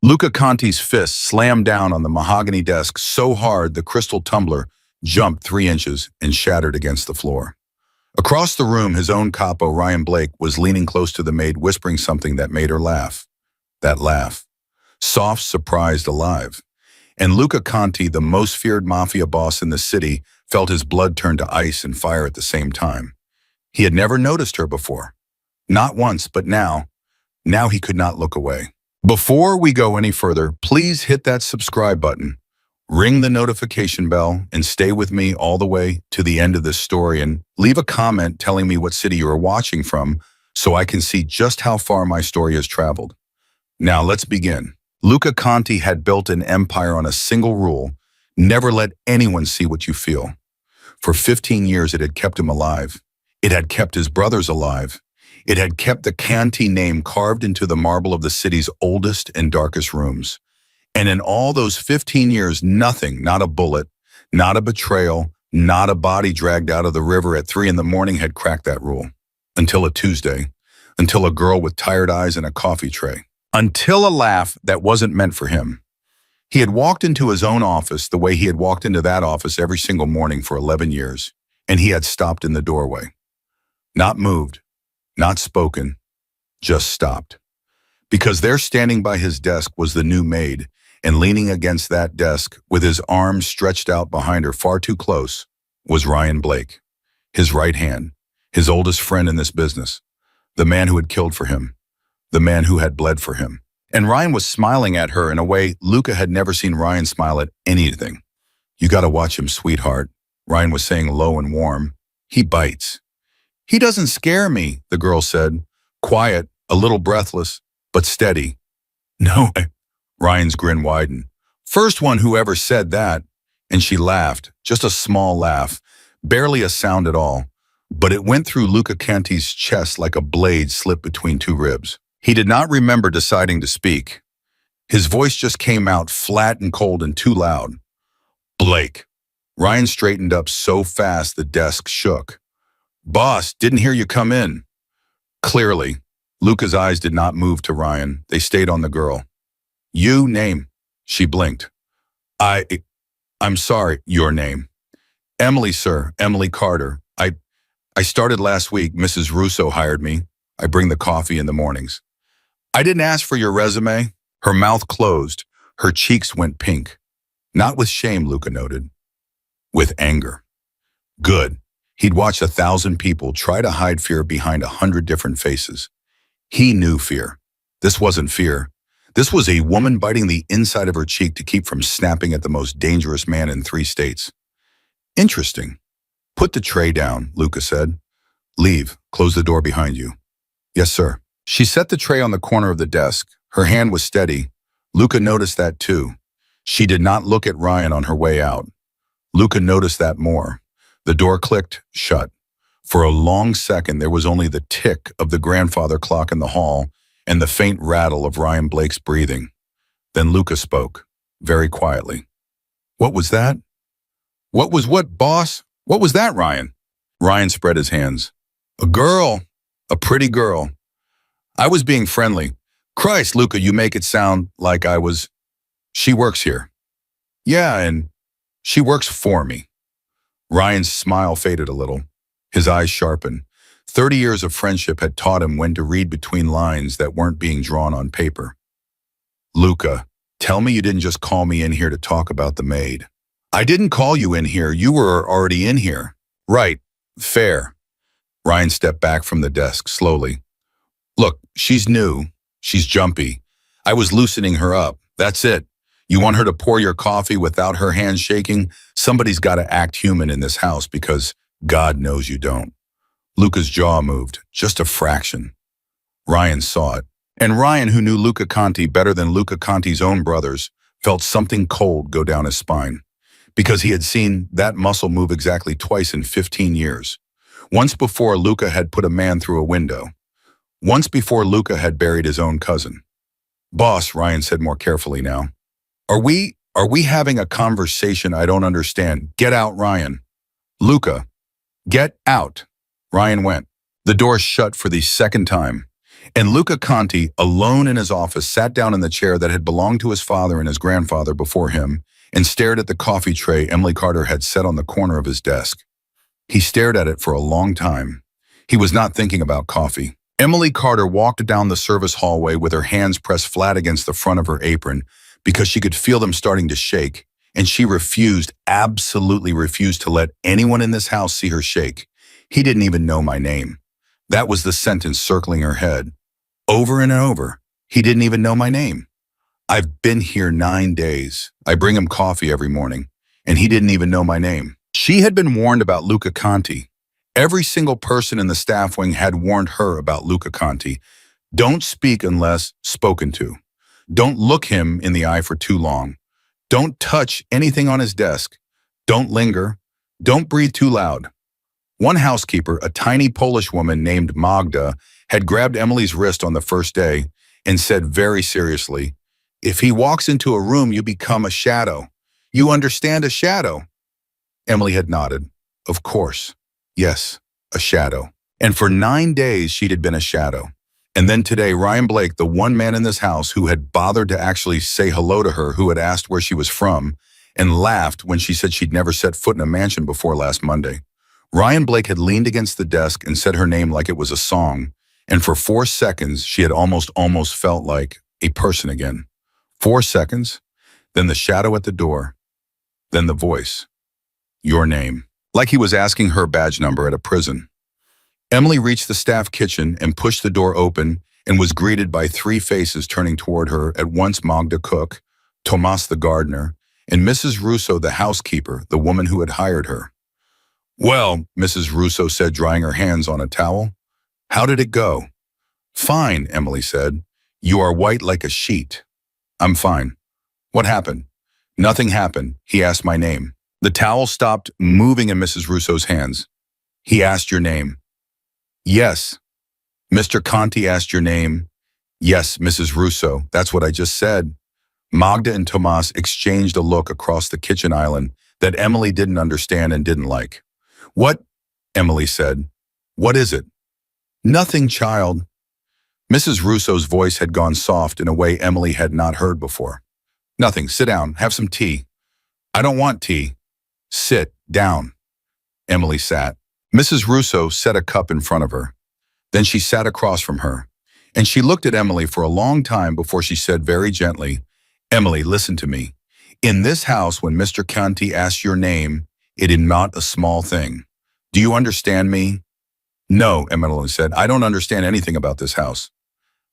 Luca Conti's fist slammed down on the mahogany desk so hard the crystal tumbler jumped 3 inches and shattered against the floor. Across the room, his own capo, Ryan Blake, was leaning close to the maid, whispering something that made her laugh. That laugh. Soft, surprised, alive. And Luca Conti, the most feared mafia boss in the city, felt his blood turn to ice and fire at the same time. He had never noticed her before. Not once, but now he could not look away. Before we go any further, please hit that subscribe button, ring the notification bell, and stay with me all the way to the end of this story, and leave a comment telling me what city you are watching from so I can see just how far my story has traveled. Now let's begin. Luca Conti had built an empire on a single rule: never let anyone see what you feel. For 15 years it had kept him alive. It had kept his brothers alive. It had kept the Conti name carved into the marble of the city's oldest and darkest rooms. And in all those 15 years, nothing, not a bullet, not a betrayal, not a body dragged out of the river at 3 a.m, had cracked that rule. Until a Tuesday. Until a girl with tired eyes and a coffee tray. Until a laugh that wasn't meant for him. He had walked into his own office the way he had walked into that office every single morning for 11 years, and he had stopped in the doorway. Not moved, not spoken, just stopped. Because there standing by his desk was the new maid, and leaning against that desk, with his arms stretched out behind her far too close, was Ryan Blake, his right hand, his oldest friend in this business, the man who had killed for him, the man who had bled for him. And Ryan was smiling at her in a way Luca had never seen Ryan smile at anything. "You gotta watch him, sweetheart," Ryan was saying low and warm. "He bites." "He doesn't scare me," the girl said, quiet, a little breathless, but steady. "No." Ryan's grin widened. "First one who ever said that." And she laughed, just a small laugh, barely a sound at all. But it went through Luca Conti's chest like a blade slipped between two ribs. He did not remember deciding to speak. His voice just came out flat and cold and too loud. "Blake." Ryan straightened up so fast the desk shook. "Boss, didn't hear you come in." Clearly, Luca's eyes did not move to Ryan. They stayed on the girl. "You, name." She blinked. I'm sorry, your name." "Emily, sir, Emily Carter. I started last week. Mrs. Russo hired me. I bring the coffee in the mornings." "I didn't ask for your resume." Her mouth closed. Her cheeks went pink. Not with shame, Luca noted. With anger. Good. He'd watched 1,000 people try to hide fear behind 100 different faces. He knew fear. This wasn't fear. This was a woman biting the inside of her cheek to keep from snapping at the most dangerous man in 3 states. "Interesting. Put the tray down," Luca said. "Leave. Close the door behind you." "Yes, sir." She set the tray on the corner of the desk. Her hand was steady. Luca noticed that too. She did not look at Ryan on her way out. Luca noticed that more. The door clicked shut. For a long second, there was only the tick of the grandfather clock in the hall and the faint rattle of Ryan Blake's breathing. Then Luca spoke, very quietly. "What was that?" "What was what, boss? What was that, Ryan?" Ryan spread his hands. "A girl. A pretty girl. I was being friendly. Christ, Luca, you make it sound like I was... She works here." "Yeah, and she works for me." Ryan's smile faded a little. His eyes sharpened. 30 years of friendship had taught him when to read between lines that weren't being drawn on paper. "Luca, tell me you didn't just call me in here to talk about the maid." "I didn't call you in here. You were already in here." "Right. Fair." Ryan stepped back from the desk slowly. "Look, she's new. She's jumpy. I was loosening her up. That's it. You want her to pour your coffee without her hands shaking? Somebody's got to act human in this house because God knows you don't." Luca's jaw moved, just a fraction. Ryan saw it. And Ryan, who knew Luca Conti better than Luca Conti's own brothers, felt something cold go down his spine. Because he had seen that muscle move exactly twice in 15 years. Once before, Luca had put a man through a window. Once before, Luca had buried his own cousin. "Boss," Ryan said more carefully now. Are we having a conversation I don't understand? Get out, Ryan." "Luca, get out." Ryan went. The door shut for the second time. And Luca Conti, alone in his office, sat down in the chair that had belonged to his father and his grandfather before him and stared at the coffee tray Emily Carter had set on the corner of his desk. He stared at it for a long time. He was not thinking about coffee. Emily Carter walked down the service hallway with her hands pressed flat against the front of her apron because she could feel them starting to shake, and she refused, absolutely refused to let anyone in this house see her shake. He didn't even know my name. That was the sentence circling her head. Over and over. He didn't even know my name. I've been here 9 days. I bring him coffee every morning, and he didn't even know my name. She had been warned about Luca Conti. Every single person in the staff wing had warned her about Luca Conti. Don't speak unless spoken to. Don't look him in the eye for too long. Don't touch anything on his desk. Don't linger. Don't breathe too loud. One housekeeper, a tiny Polish woman named Magda, had grabbed Emily's wrist on the first day and said very seriously, "If he walks into a room, you become a shadow. You understand a shadow?" Emily had nodded. Of course. Yes, a shadow. And for 9 days, she'd had been a shadow. And then today, Ryan Blake, the one man in this house who had bothered to actually say hello to her, who had asked where she was from, and laughed when she said she'd never set foot in a mansion before last Monday. Ryan Blake had leaned against the desk and said her name like it was a song, and for 4 seconds, she had almost felt like a person again. 4 seconds, then the shadow at the door, then the voice. Your name. Like he was asking her badge number at a prison. Emily reached the staff kitchen and pushed the door open and was greeted by 3 faces turning toward her, at once Magda cook, Tomas the gardener, and Mrs. Russo the housekeeper, the woman who had hired her. Well, Mrs. Russo said, drying her hands on a towel. How did it go? Fine, Emily said. You are white like a sheet. I'm fine. What happened? Nothing happened. He asked my name. The towel stopped moving in Mrs. Russo's hands. He asked your name. Yes. Mr. Conti asked your name. Yes, Mrs. Russo. That's what I just said. Magda and Tomas exchanged a look across the kitchen island that Emily didn't understand and didn't like. What? Emily said. What is it? Nothing, child. Mrs. Russo's voice had gone soft in a way Emily had not heard before. Nothing. Sit down. Have some tea. I don't want tea. Sit down. Emily sat. Mrs. Russo set a cup in front of her. Then she sat across from her, and she looked at Emily for a long time before she said very gently, Emily, listen to me. In this house, when Mr. Conti asks your name, it is not a small thing. Do you understand me? No, Emily said. I don't understand anything about this house.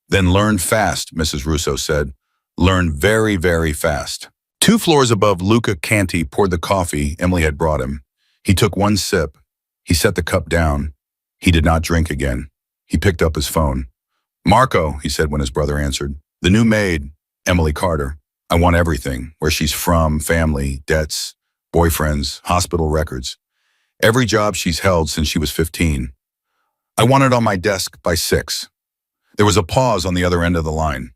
Then learn fast, Mrs. Russo said. Learn very, very fast. 2 floors above, Luca Conti poured the coffee Emily had brought him. He took 1 sip. He set the cup down. He did not drink again. He picked up his phone. Marco, he said when his brother answered. The new maid, Emily Carter. I want everything. Where she's from, family, debts, boyfriends, hospital records. Every job she's held since she was 15. I want it on my desk by 6. There was a pause on the other end of the line.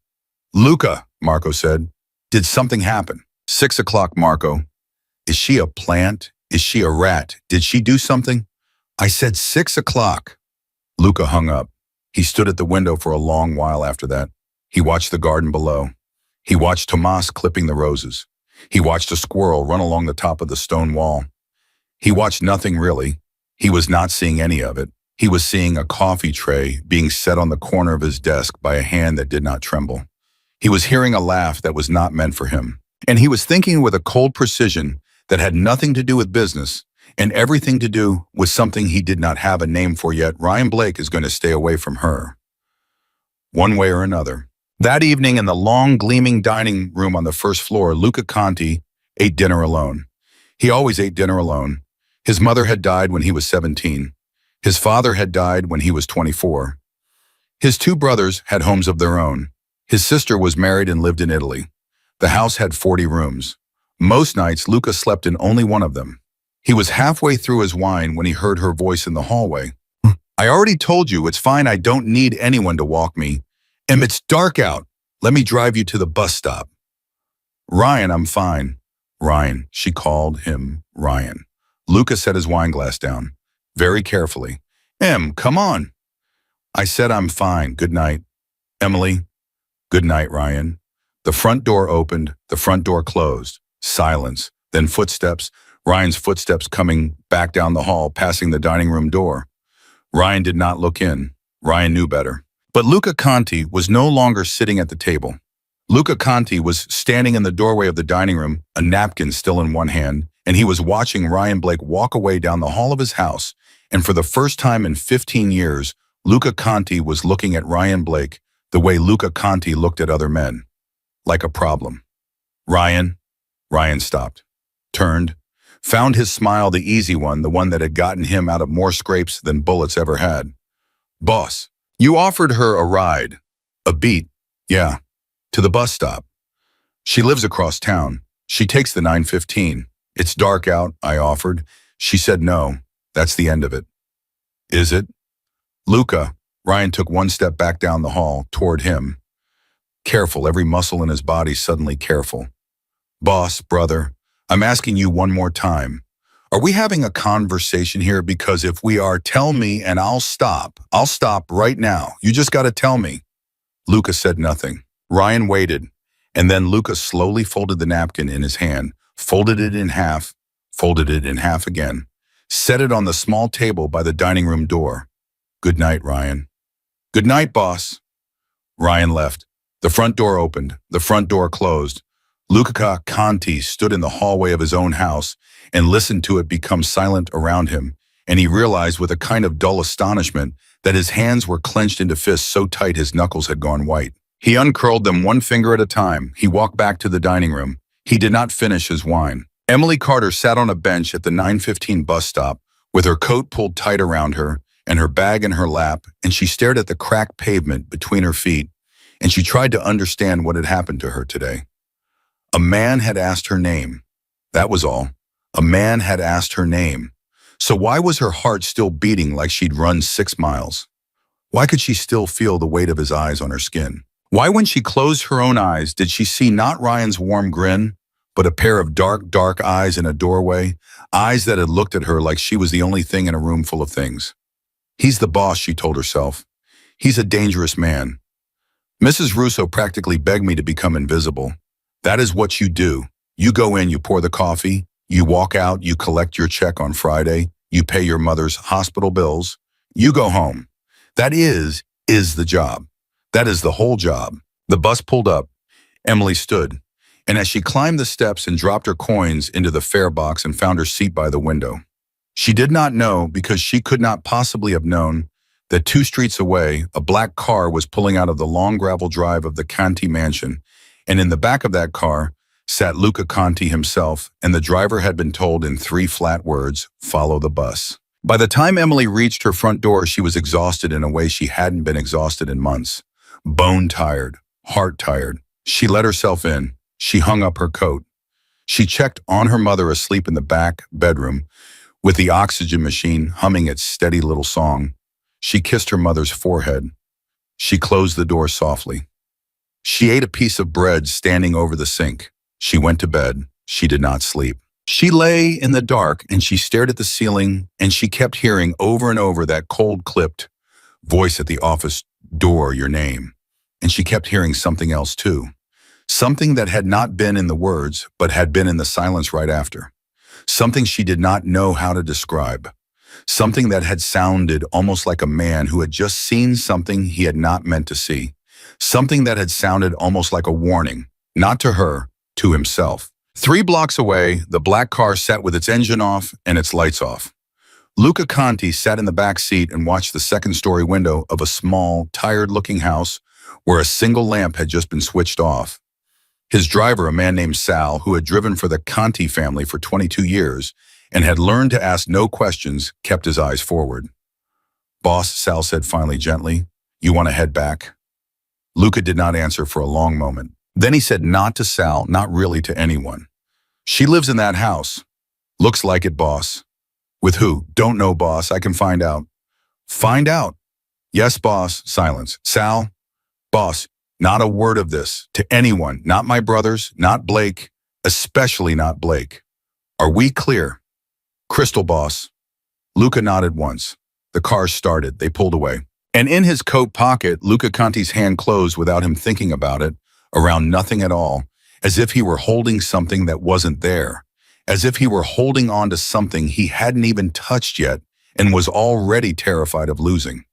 Luca, Marco said. Did something happen? 6 o'clock, Marco. Is she a plant? Is she a rat? Did she do something? I said 6 o'clock. Luca hung up. He stood at the window for a long while after that. He watched the garden below. He watched Tomas clipping the roses. He watched a squirrel run along the top of the stone wall. He watched nothing really. He was not seeing any of it. He was seeing a coffee tray being set on the corner of his desk by a hand that did not tremble. He was hearing a laugh that was not meant for him. And he was thinking with a cold precision that had nothing to do with business and everything to do with something he did not have a name for yet. Ryan Blake is going to stay away from her, one way or another. That evening in the long, gleaming dining room on the first floor, Luca Conti ate dinner alone. He always ate dinner alone. His mother had died when he was 17. His father had died when he was 24. His 2 brothers had homes of their own. His sister was married and lived in Italy. The house had 40 rooms. Most nights, Luca slept in only one of them. He was halfway through his wine when he heard her voice in the hallway. I already told you, it's fine, I don't need anyone to walk me. And it's dark out. Let me drive you to the bus stop. Ryan, I'm fine. Ryan, she called him Ryan. Luca set his wine glass down, very carefully. Em, come on. I said I'm fine, good night. Emily, good night, Ryan. The front door opened, the front door closed. Silence, then footsteps, Ryan's footsteps coming back down the hall, passing the dining room door. Ryan did not look in. Ryan knew better. But Luca Conti was no longer sitting at the table. Luca Conti was standing in the doorway of the dining room, a napkin still in one hand, and he was watching Ryan Blake walk away down the hall of his house. And for the first time in 15 years, Luca Conti was looking at Ryan Blake the way Luca Conti looked at other men, like a problem. Ryan stopped, turned, found his smile the easy one, the one that had gotten him out of more scrapes than bullets ever had. Boss, you offered her a ride, a beat, yeah, to the bus stop. She lives across town. She takes the 9:15. It's dark out, I offered. She said no. That's the end of it. Is it? Luca, Ryan took one step back down the hall, toward him. Careful, every muscle in his body suddenly careful. Boss, brother, I'm asking you one more time. Are we having a conversation here? Because if we are, tell me and I'll stop. I'll stop right now. You just gotta tell me. Luca said nothing. Ryan waited, and then Luca slowly folded the napkin in his hand, folded it in half again, set it on the small table by the dining room door. Good night, Ryan. Good night, boss. Ryan left. The front door opened. The front door closed. Luca Conti stood in the hallway of his own house and listened to it become silent around him, and he realized with a kind of dull astonishment that his hands were clenched into fists so tight his knuckles had gone white. He uncurled them one finger at a time. He walked back to the dining room. He did not finish his wine. Emily Carter sat on a bench at the 9:15 bus stop with her coat pulled tight around her and her bag in her lap, and she stared at the cracked pavement between her feet, and she tried to understand what had happened to her today. A man had asked her name. That was all. A man had asked her name. So why was her heart still beating like she'd run 6 miles? Why could she still feel the weight of his eyes on her skin? Why, when she closed her own eyes, did she see not Ryan's warm grin, but a pair of dark, dark eyes in a doorway, eyes that had looked at her like she was the only thing in a room full of things? He's the boss, she told herself. He's a dangerous man. Mrs. Russo practically begged me to become invisible. That is what you do. You go in, you pour the coffee, you walk out, you collect your check on Friday, you pay your mother's hospital bills, you go home. That is the job. That is the whole job. The bus pulled up. Emily stood, and as she climbed the steps and dropped her coins into the fare box and found her seat by the window, she did not know, because she could not possibly have known, that 2 streets away, a black car was pulling out of the long gravel drive of the Conti mansion, and in the back of that car sat Luca Conti himself, and the driver had been told in 3 flat words, "Follow the bus." By the time Emily reached her front door, she was exhausted in a way she hadn't been exhausted in months. Bone tired, heart tired. She let herself in. She hung up her coat. She checked on her mother asleep in the back bedroom with the oxygen machine humming its steady little song. She kissed her mother's forehead. She closed the door softly. She ate a piece of bread standing over the sink. She went to bed. She did not sleep. She lay in the dark and she stared at the ceiling, and she kept hearing over and over that cold clipped voice at the office door, your name. And she kept hearing something else too. Something that had not been in the words, but had been in the silence right after. Something she did not know how to describe. Something that had sounded almost like a man who had just seen something he had not meant to see. Something that had sounded almost like a warning, not to her, to himself. 3 blocks away, the black car sat with its engine off and its lights off. Luca Conti sat in the back seat and watched the second-story window of a small, tired-looking house where a single lamp had just been switched off. His driver, a man named Sal, who had driven for the Conti family for 22 years and had learned to ask no questions, kept his eyes forward. "Boss," Sal said finally gently, "you want to head back?" Luca did not answer for a long moment. Then he said, not to Sal, not really to anyone. "She lives in that house." "Looks like it, boss." "With who?" "Don't know, boss. I can find out." "Find out?" "Yes, boss." Silence. "Sal?" "Boss, not a word of this to anyone, not my brothers, not Blake, especially not Blake. Are we clear?" "Crystal, boss." Luca nodded once. The car started. They pulled away. And in his coat pocket, Luca Conti's hand closed without him thinking about it, around nothing at all, as if he were holding something that wasn't there, as if he were holding on to something he hadn't even touched yet and was already terrified of losing.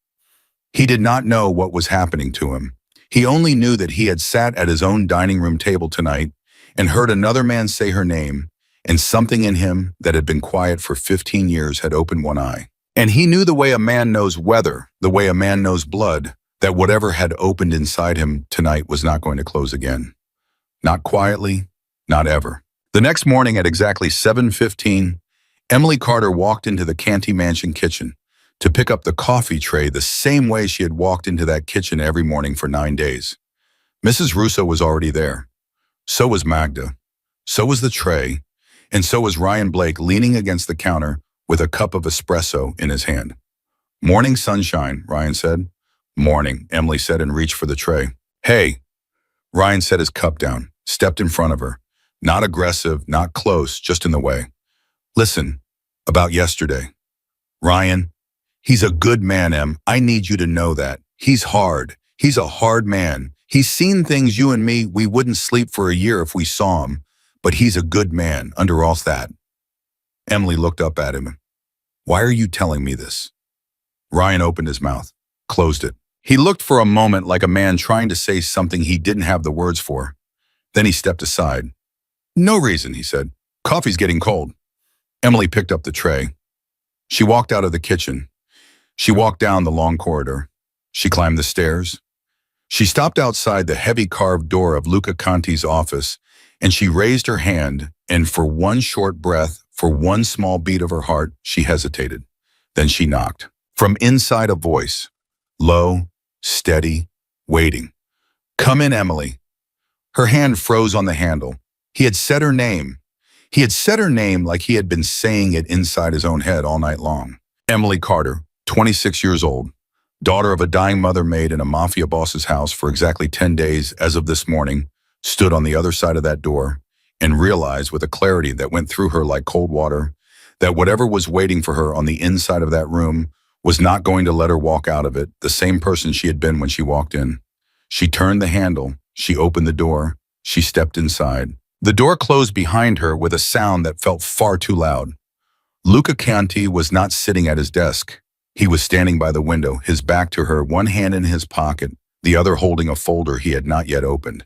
He did not know what was happening to him. He only knew that he had sat at his own dining room table tonight and heard another man say her name, and something in him that had been quiet for 15 years had opened one eye. And he knew the way a man knows weather, the way a man knows blood, that whatever had opened inside him tonight was not going to close again. Not quietly, not ever. The next morning at exactly 7:15, Emily Carter walked into the Canty Mansion kitchen to pick up the coffee tray the same way she had walked into that kitchen every morning for 9 days. Mrs. Russo was already there. So was Magda. So was the tray. And so was Ryan Blake leaning against the counter with a cup of espresso in his hand. "Morning sunshine," Ryan said. "Morning," Emily said and reached for the tray. "Hey." Ryan set his cup down, stepped in front of her. Not aggressive, not close, just in the way. "Listen, about yesterday. Ryan, he's a good man, Em. I need you to know that. He's hard. He's a hard man. He's seen things you and me, we wouldn't sleep for a year if we saw him. But he's a good man, under all that." Emily looked up at him. "Why are you telling me this?" Ryan opened his mouth, closed it. He looked for a moment like a man trying to say something he didn't have the words for. Then he stepped aside. "No reason," he said. "Coffee's getting cold." Emily picked up the tray. She walked out of the kitchen. She walked down the long corridor. She climbed the stairs. She stopped outside the heavy carved door of Luca Conti's office, and she raised her hand, and for one short breath, for one small beat of her heart, she hesitated. Then she knocked. From inside a voice, low, steady, waiting. "Come in, Emily." Her hand froze on the handle. He had said her name. He had said her name like he had been saying it inside his own head all night long. Emily Carter, 26 years old, daughter of a dying mother maid in a Mafia boss's house for exactly 10 days as of this morning, stood on the other side of that door and realized with a clarity that went through her like cold water that whatever was waiting for her on the inside of that room was not going to let her walk out of it the same person she had been when she walked in. She turned the handle, she opened the door, she stepped inside. The door closed behind her with a sound that felt far too loud. Luca Conti was not sitting at his desk. He was standing by the window, his back to her, one hand in his pocket, the other holding a folder he had not yet opened.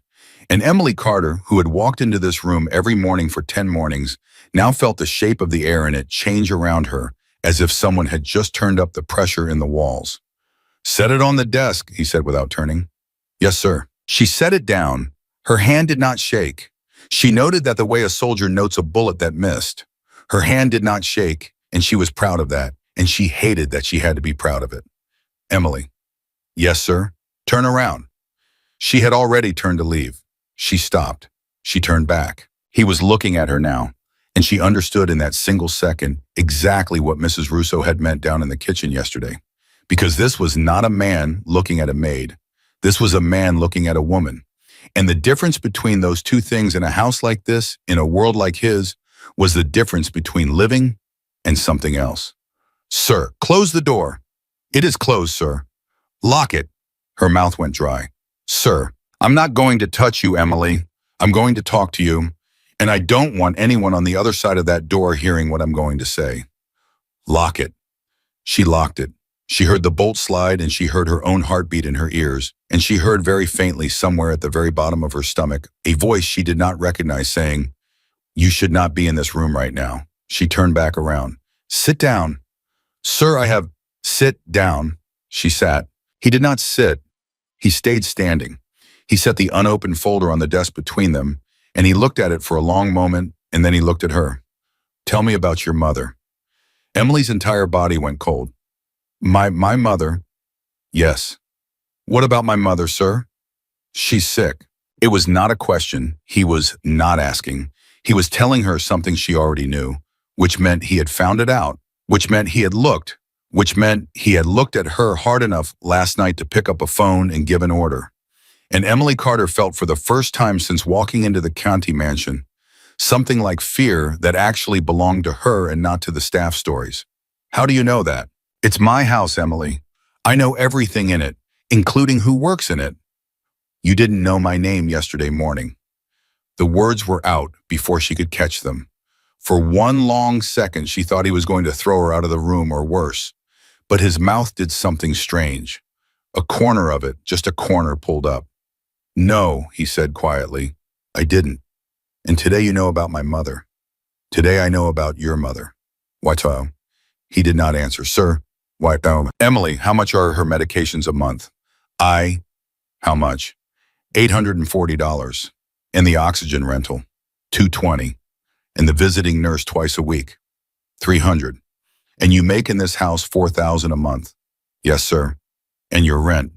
And Emily Carter, who had walked into this room every morning for 10 mornings, now felt the shape of the air in it change around her, as if someone had just turned up the pressure in the walls. "Set it on the desk," he said without turning. "Yes, sir." She set it down. Her hand did not shake. She noted that the way a soldier notes a bullet that missed. Her hand did not shake, and she was proud of that, and she hated that she had to be proud of it. "Emily." "Yes, sir." "Turn around." She had already turned to leave. She stopped. She turned back. He was looking at her now, and she understood in that single second exactly what Mrs. Russo had meant down in the kitchen yesterday. Because this was not a man looking at a maid. This was a man looking at a woman. And the difference between those two things in a house like this, in a world like his, was the difference between living and something else. "Sir, close the door." "It is closed, sir." "Lock it." Her mouth went dry. "Sir, I'm not going to touch you, Emily. I'm going to talk to you, and I don't want anyone on the other side of that door hearing what I'm going to say." "Lock it." She locked it. She heard the bolt slide, and she heard her own heartbeat in her ears, and she heard very faintly somewhere at the very bottom of her stomach a voice she did not recognize saying, "You should not be in this room right now." She turned back around. "Sit down." "Sir, I have—" "Sit down." She sat. He did not sit. He stayed standing. He set the unopened folder on the desk between them, and he looked at it for a long moment, and then he looked at her. "Tell me about your mother." Emily's entire body went cold. My mother?" "Yes." "What about my mother, sir?" "She's sick." It was not a question. He was not asking. He was telling her something she already knew, which meant he had found it out, which meant he had looked, which meant he had looked at her hard enough last night to pick up a phone and give an order. And Emily Carter felt for the first time since walking into the Conti mansion, something like fear that actually belonged to her and not to the staff stories. "How do you know that?" "It's my house, Emily. I know everything in it, including who works in it. You didn't know my name yesterday morning. The words were out before she could catch them. For one long second, she thought he was going to throw her out of the room or worse. But his mouth did something strange. A corner of it, just a corner, pulled up. No, he said quietly. I didn't. And today you know about my mother. Today I know about your mother. What? He did not answer. Sir, what? Emily, how much are her medications a month? How much? $840. And the oxygen rental, $220. And the visiting nurse twice a week, $300. And you make in this house $4,000 a month. Yes, sir. And your rent,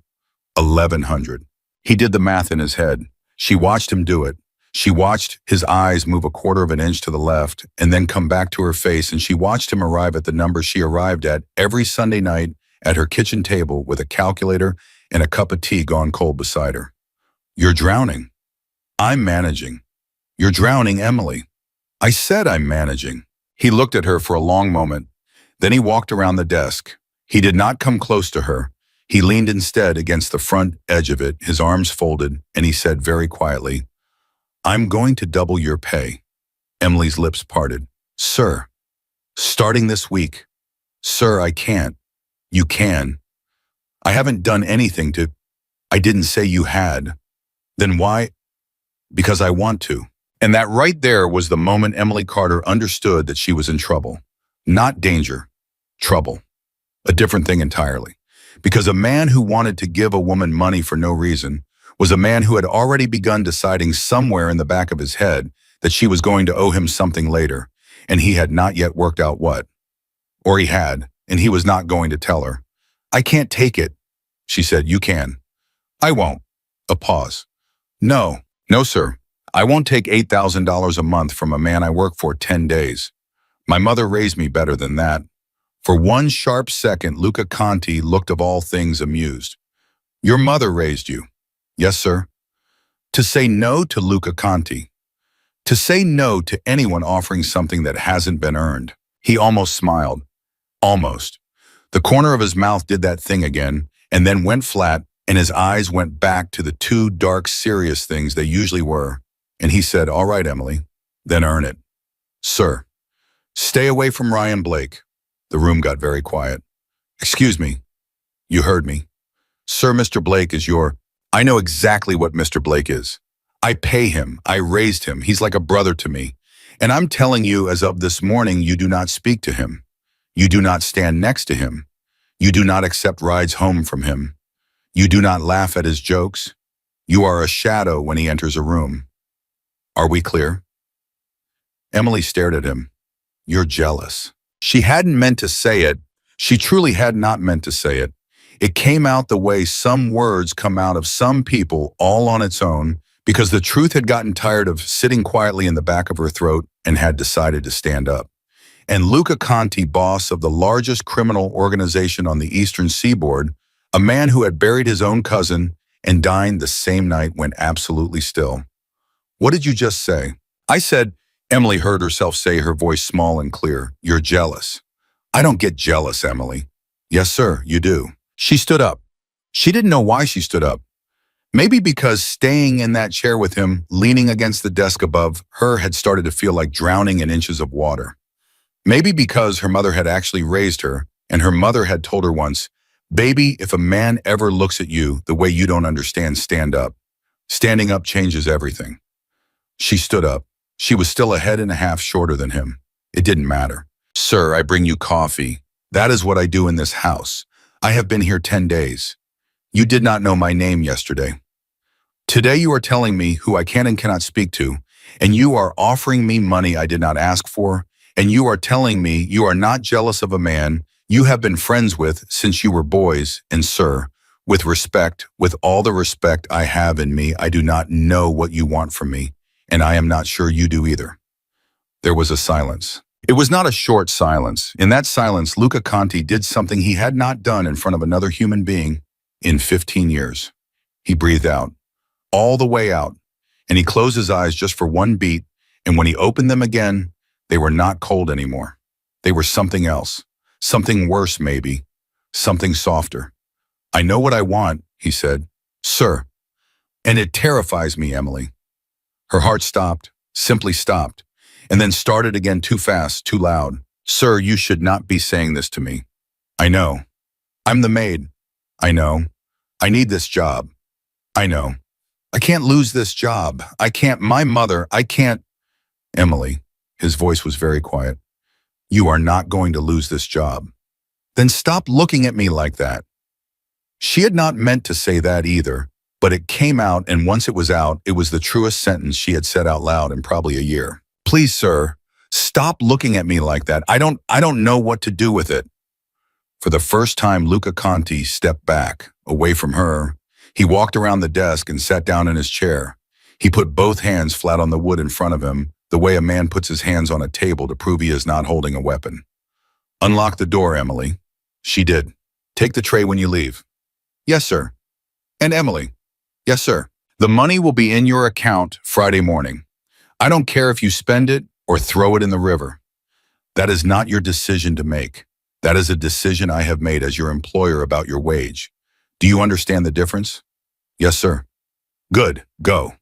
$1,100. He did the math in his head. She watched him do it. She watched his eyes move a quarter of an inch to the left and then come back to her face, and she watched him arrive at the number she arrived at every Sunday night at her kitchen table with a calculator and a cup of tea gone cold beside her. You're drowning. I'm managing. You're drowning, Emily. I said I'm managing. He looked at her for a long moment. Then he walked around the desk. He did not come close to her. He leaned instead against the front edge of it, his arms folded, and he said very quietly, I'm going to double your pay. Emily's lips parted. Sir, starting this week. Sir, I can't. You can. I haven't done anything to. I didn't say you had. Then why? Because I want to. And that right there was the moment Emily Carter understood that she was in trouble. Not danger, trouble. A different thing entirely. Because a man who wanted to give a woman money for no reason was a man who had already begun deciding somewhere in the back of his head that she was going to owe him something later, and he had not yet worked out what. Or he had, and he was not going to tell her. I can't take it, she said. You can. I won't. A pause. No, sir. I won't take $8,000 a month from a man I work for 10 days. My mother raised me better than that. For one sharp second, Luca Conti looked of all things amused. Your mother raised you. Yes, sir. To say no to Luca Conti. To say no to anyone offering something that hasn't been earned. He almost smiled. Almost. The corner of his mouth did that thing again, and then went flat, and his eyes went back to the two dark, serious things they usually were. And he said, all right, Emily, then earn it. Sir, stay away from Ryan Blake. The room got very quiet. Excuse me. You heard me. Sir, Mr. Blake is your... I know exactly what Mr. Blake is. I pay him. I raised him. He's like a brother to me. And I'm telling you, as of this morning, you do not speak to him. You do not stand next to him. You do not accept rides home from him. You do not laugh at his jokes. You are a shadow when he enters a room. Are we clear? Emily stared at him. You're jealous. She hadn't meant to say it. She truly had not meant to say it. It came out the way some words come out of some people all on its own, because the truth had gotten tired of sitting quietly in the back of her throat and had decided to stand up. And Luca Conti, boss of the largest criminal organization on the Eastern Seaboard, a man who had buried his own cousin and dined the same night, went absolutely still. What did you just say? I said, Emily heard herself say, her voice small and clear, you're jealous. I don't get jealous, Emily. Yes, sir, you do. She stood up. She didn't know why she stood up. Maybe because staying in that chair with him, leaning against the desk above her, had started to feel like drowning in inches of water. Maybe because her mother had actually raised her, and her mother had told her once, baby, if a man ever looks at you the way you don't understand, stand up. Standing up changes everything. She stood up. She was still a head and a half shorter than him. It didn't matter. Sir, I bring you coffee. That is what I do in this house. I have been here 10 days. You did not know my name yesterday. Today you are telling me who I can and cannot speak to, and you are offering me money I did not ask for, and you are telling me you are not jealous of a man you have been friends with since you were boys, and sir, with respect, with all the respect I have in me, I do not know what you want from me, and I am not sure you do either. There was a silence. It was not a short silence. In that silence, Luca Conti did something he had not done in front of another human being in 15 years. He breathed out, all the way out, and he closed his eyes just for one beat, and when he opened them again, they were not cold anymore. They were something else, something worse maybe, something softer. I know what I want, he said. Sir. And it terrifies me, Emily. Her heart stopped, simply stopped, and then started again too fast, too loud. Sir, you should not be saying this to me. I know. I'm the maid. I know. I need this job. I know. I can't lose this job. I can't, my mother, I can't. Emily, his voice was very quiet. You are not going to lose this job. Then stop looking at me like that. She had not meant to say that either, but it came out, and once it was out, it was the truest sentence she had said out loud in probably a year. Please, sir, stop looking at me like that. I don't know what to do with it. For the first time, Luca Conti stepped back, away from her. He walked around the desk and sat down in his chair. He put both hands flat on the wood in front of him, the way a man puts his hands on a table to prove he is not holding a weapon. Unlock the door, Emily. She did. Take the tray when you leave. Yes, sir. And Emily. Yes, sir. The money will be in your account Friday morning. I don't care if you spend it or throw it in the river. That is not your decision to make. That is a decision I have made as your employer about your wage. Do you understand the difference? Yes, sir. Good. Go.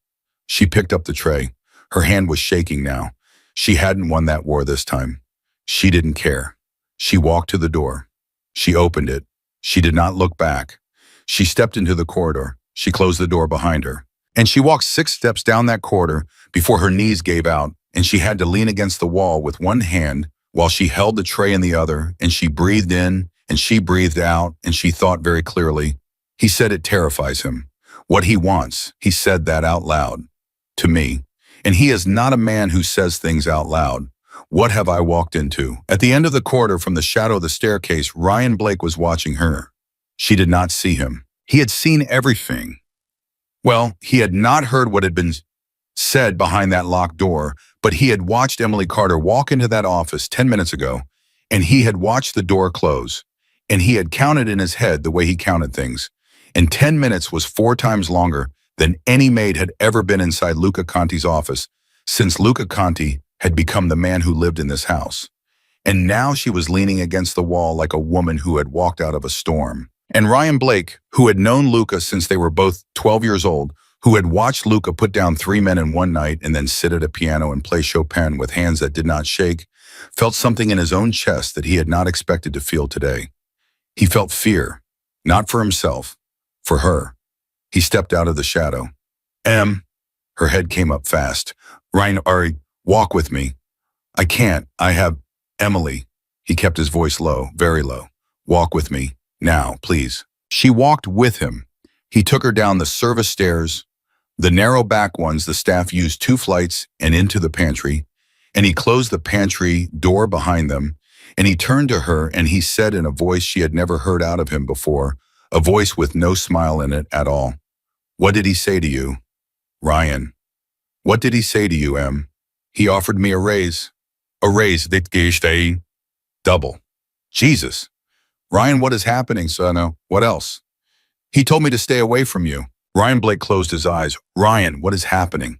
She picked up the tray. Her hand was shaking now. She hadn't won that war this time. She didn't care. She walked to the door. She opened it. She did not look back. She stepped into the corridor. She closed the door behind her. And she walked 6 steps down that corridor before her knees gave out, and she had to lean against the wall with one hand while she held the tray in the other, and she breathed in, and she breathed out, and she thought very clearly. He said it terrifies him. What he wants, he said that out loud. To me. And he is not a man who says things out loud. What have I walked into? At the end of the corridor from the shadow of the staircase, Ryan Blake was watching her. She did not see him. He had seen everything. Well, he had not heard what had been said behind that locked door, but he had watched Emily Carter walk into that office 10 minutes ago, and he had watched the door close, and he had counted in his head the way he counted things. And 10 minutes was 4 times longer than any maid had ever been inside Luca Conti's office since Luca Conti had become the man who lived in this house. And now she was leaning against the wall like a woman who had walked out of a storm. And Ryan Blake, who had known Luca since they were both 12 years old, who had watched Luca put down 3 men in one night and then sit at a piano and play Chopin with hands that did not shake, felt something in his own chest that he had not expected to feel today. He felt fear, not for himself, for her. He stepped out of the shadow. Her head came up fast. Ryan, Ari, walk with me. I can't. I have Emily. He kept his voice low, very low. Walk with me. Now, please. She walked with him. He took her down the service stairs, the narrow back ones the staff used 2 flights, and into the pantry. And he closed the pantry door behind them. And he turned to her and he said in a voice she had never heard out of him before, a voice with no smile in it at all. What did he say to you? Ryan. What did he say to you, Em? He offered me a raise. A raise, that gave double. Jesus. Ryan, what is happening, son? What else? He told me to stay away from you. Ryan Blake closed his eyes. Ryan, what is happening?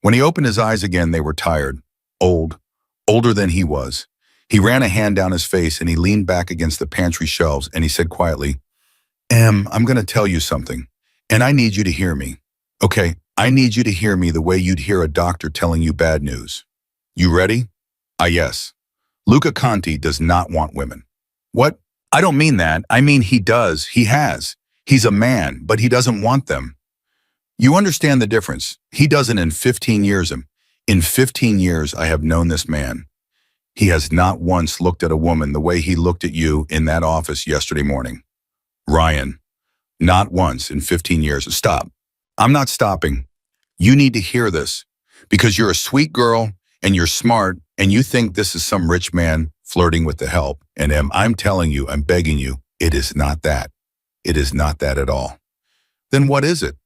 When he opened his eyes again, they were tired, old, older than he was. He ran a hand down his face and he leaned back against the pantry shelves and he said quietly, Em, I'm going to tell you something, and I need you to hear me. Okay, I need you to hear me the way you'd hear a doctor telling you bad news. You ready? Yes. Luca Conti does not want women. What? I don't mean that. I mean he does. He has. He's a man, but he doesn't want them. You understand the difference. He doesn't in 15 years. In 15 years, I have known this man. He has not once looked at a woman the way he looked at you in that office yesterday morning. Ryan, not once in 15 years. Stop. I'm not stopping. You need to hear this because you're a sweet girl and you're smart and you think this is some rich man flirting with the help. And I'm telling you, I'm begging you, it is not that. It is not that at all. Then what is it?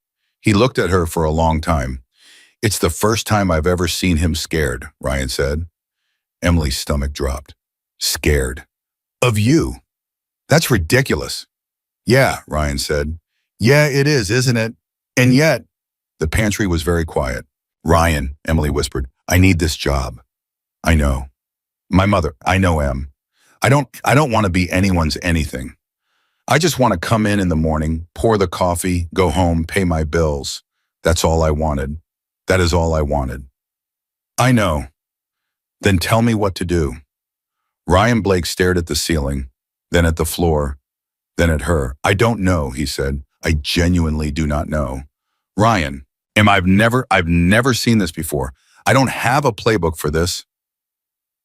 He looked at her for a long time. It's the first time I've ever seen him scared, Ryan said. Emily's stomach dropped. Scared? Of you? That's ridiculous. Yeah, Ryan said. Yeah, it is, isn't it? And yet, the pantry was very quiet. Ryan, Emily whispered, I need this job. I know. My mother, I know, Em. I don't want to be anyone's anything. I just want to come in the morning, pour the coffee, go home, pay my bills. That's all I wanted. That is all I wanted. I know. Then tell me what to do. Ryan Blake stared at the ceiling, then at the floor, then at her. I don't know, he said. I genuinely do not know. Ryan, I've never seen this before. I don't have a playbook for this.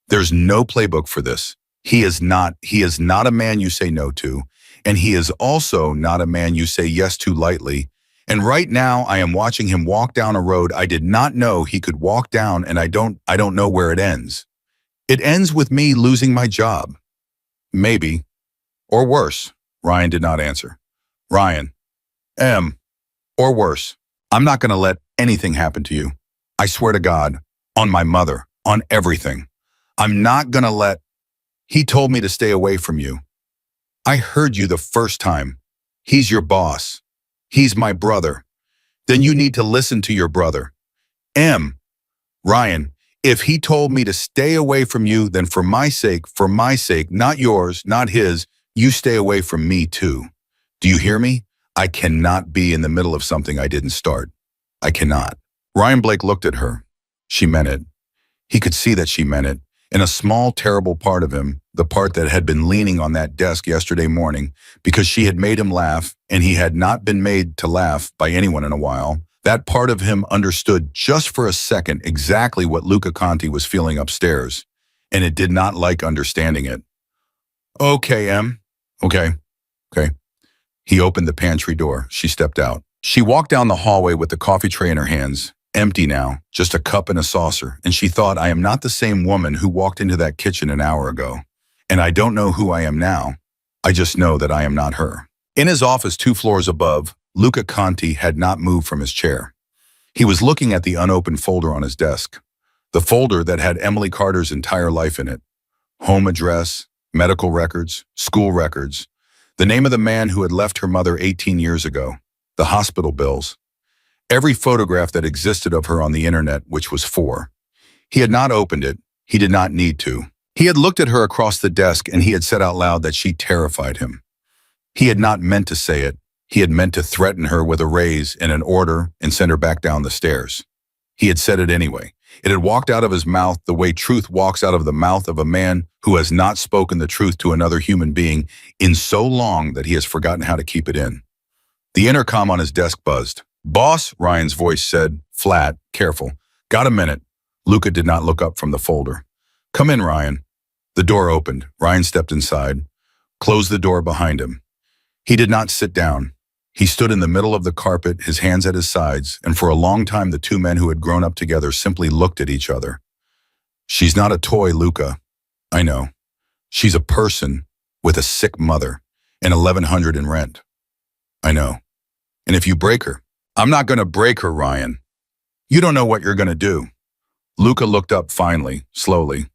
There's no playbook for this. He is not a man you say no to, and he is also not a man you say yes to lightly. And right now I am watching him walk down a road I did not know he could walk down, and I don't know where it ends. It ends with me losing my job. Maybe. Or worse. Ryan did not answer. Ryan. Or worse. I'm not going to let anything happen to you. I swear to God, on my mother, on everything. I'm not going to let... He told me to stay away from you. I heard you the first time. He's your boss. He's my brother. Then you need to listen to your brother. Ryan, if he told me to stay away from you, then for my sake, not yours, not his, you stay away from me too. Do you hear me? I cannot be in the middle of something I didn't start. I cannot. Ryan Blake looked at her. She meant it. He could see that she meant it. In a small, terrible part of him, the part that had been leaning on that desk yesterday morning because she had made him laugh and he had not been made to laugh by anyone in a while, that part of him understood just for a second exactly what Luca Conti was feeling upstairs, and it did not like understanding it. Okay, Okay. He opened the pantry door. She stepped out. She walked down the hallway with the coffee tray in her hands, empty now, just a cup and a saucer, and she thought, I am not the same woman who walked into that kitchen an hour ago. And I don't know who I am now. I just know that I am not her. In his office 2 floors above, Luca Conti had not moved from his chair. He was looking at the unopened folder on his desk, the folder that had Emily Carter's entire life in it. Home address, medical records, school records, the name of the man who had left her mother 18 years ago, the hospital bills, every photograph that existed of her on the internet, which was 4. He had not opened it. He did not need to. He had looked at her across the desk and he had said out loud that she terrified him. He had not meant to say it. He had meant to threaten her with a raise and an order and send her back down the stairs. He had said it anyway. It had walked out of his mouth the way truth walks out of the mouth of a man who has not spoken the truth to another human being in so long that he has forgotten how to keep it in. The intercom on his desk buzzed. Boss, Ryan's voice said, flat, careful. Got a minute. Luca did not look up from the folder. Come in, Ryan. The door opened. Ryan stepped inside, closed the door behind him. He did not sit down. He stood in the middle of the carpet, his hands at his sides, and for a long time the 2 men who had grown up together simply looked at each other. She's not a toy, Luca. I know. She's a person with a sick mother and $1,100 in rent. I know. And if you break her, I'm not going to break her, Ryan. You don't know what you're going to do. Luca looked up finally, slowly.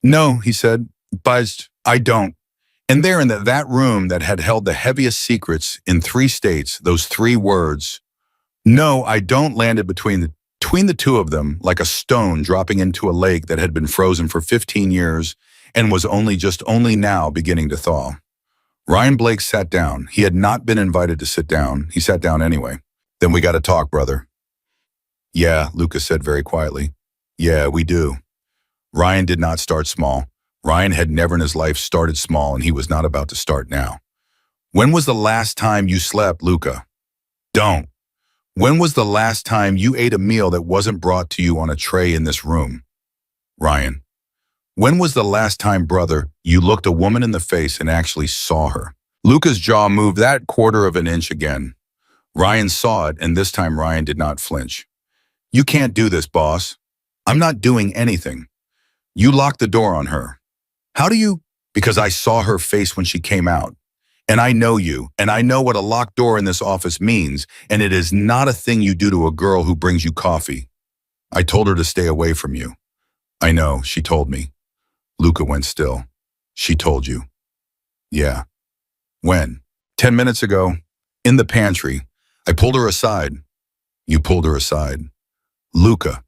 No, he said, buzzed, I don't. And there in that room that had held the heaviest secrets in 3 states, those 3 words, no, I don't, landed between the 2 of them like a stone dropping into a lake that had been frozen for 15 years and was only now beginning to thaw. Ryan Blake sat down. He had not been invited to sit down. He sat down anyway. Then we got to talk, brother. Yeah, Luca said very quietly. Yeah, we do. Ryan did not start small. Ryan had never in his life started small, and he was not about to start now. When was the last time you slept, Luca? Don't. When was the last time you ate a meal that wasn't brought to you on a tray in this room? Ryan. When was the last time, brother, you looked a woman in the face and actually saw her? Luca's jaw moved that 1/4 of an inch again. Ryan saw it, and this time Ryan did not flinch. You can't do this, boss. I'm not doing anything. You locked the door on her. How do you? Because I saw her face when she came out. And I know you, and I know what a locked door in this office means, and it is not a thing you do to a girl who brings you coffee. I told her to stay away from you. I know, she told me. Luca went still. She told you. Yeah. When? 10 minutes ago, in the pantry. I pulled her aside. You pulled her aside. Luca.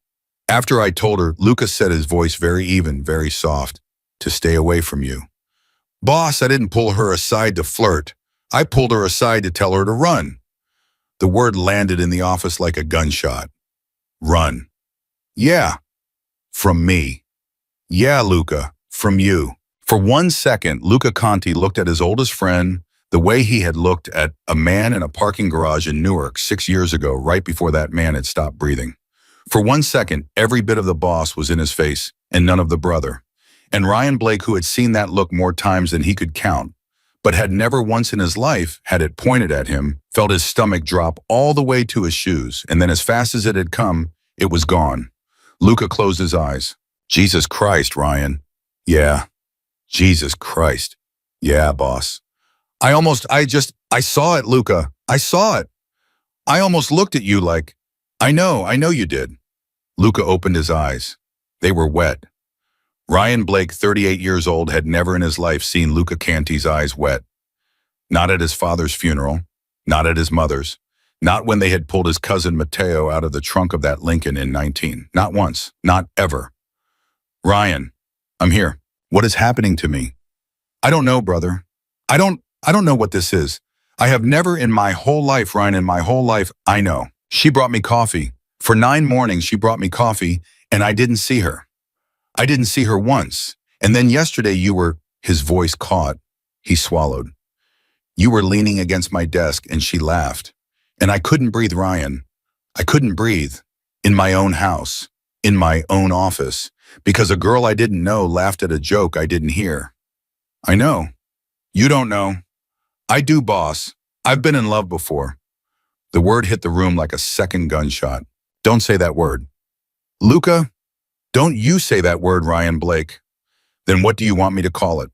After I told her, Luca said, his voice very even, very soft, to stay away from you. Boss, I didn't pull her aside to flirt. I pulled her aside to tell her to run. The word landed in the office like a gunshot. Run. Yeah, from me. Yeah, Luca, from you. For 1 second, Luca Conti looked at his oldest friend the way he had looked at a man in a parking garage in Newark 6 years ago, right before that man had stopped breathing. For 1 second, every bit of the boss was in his face and none of the brother. And Ryan Blake, who had seen that look more times than he could count, but had never once in his life had it pointed at him, felt his stomach drop all the way to his shoes, and then as fast as it had come, it was gone. Luca closed his eyes. Jesus Christ, Ryan. Yeah. Jesus Christ. Yeah, boss. I saw it, Luca. I saw it. I almost looked at you like, I know you did. Luca opened his eyes. They were wet. Ryan Blake, 38 years old, had never in his life seen Luca Conti's eyes wet. Not at his father's funeral, not at his mother's, not when they had pulled his cousin Matteo out of the trunk of that Lincoln in 19. Not once, not ever. Ryan, I'm here. What is happening to me? I don't know, brother. I don't know what this is. I have never in my whole life, Ryan, in my whole life, I know. She brought me coffee. For 9 mornings, she brought me coffee, and I didn't see her. I didn't see her once. And then yesterday you were, his voice caught. He swallowed. You were leaning against my desk, and she laughed. And I couldn't breathe, Ryan. I couldn't breathe. In my own house. In my own office. Because a girl I didn't know laughed at a joke I didn't hear. I know. You don't know. I do, boss. I've been in love before. The word hit the room like a second gunshot. Don't say that word. Luca, don't you say that word, Ryan Blake. Then what do you want me to call it?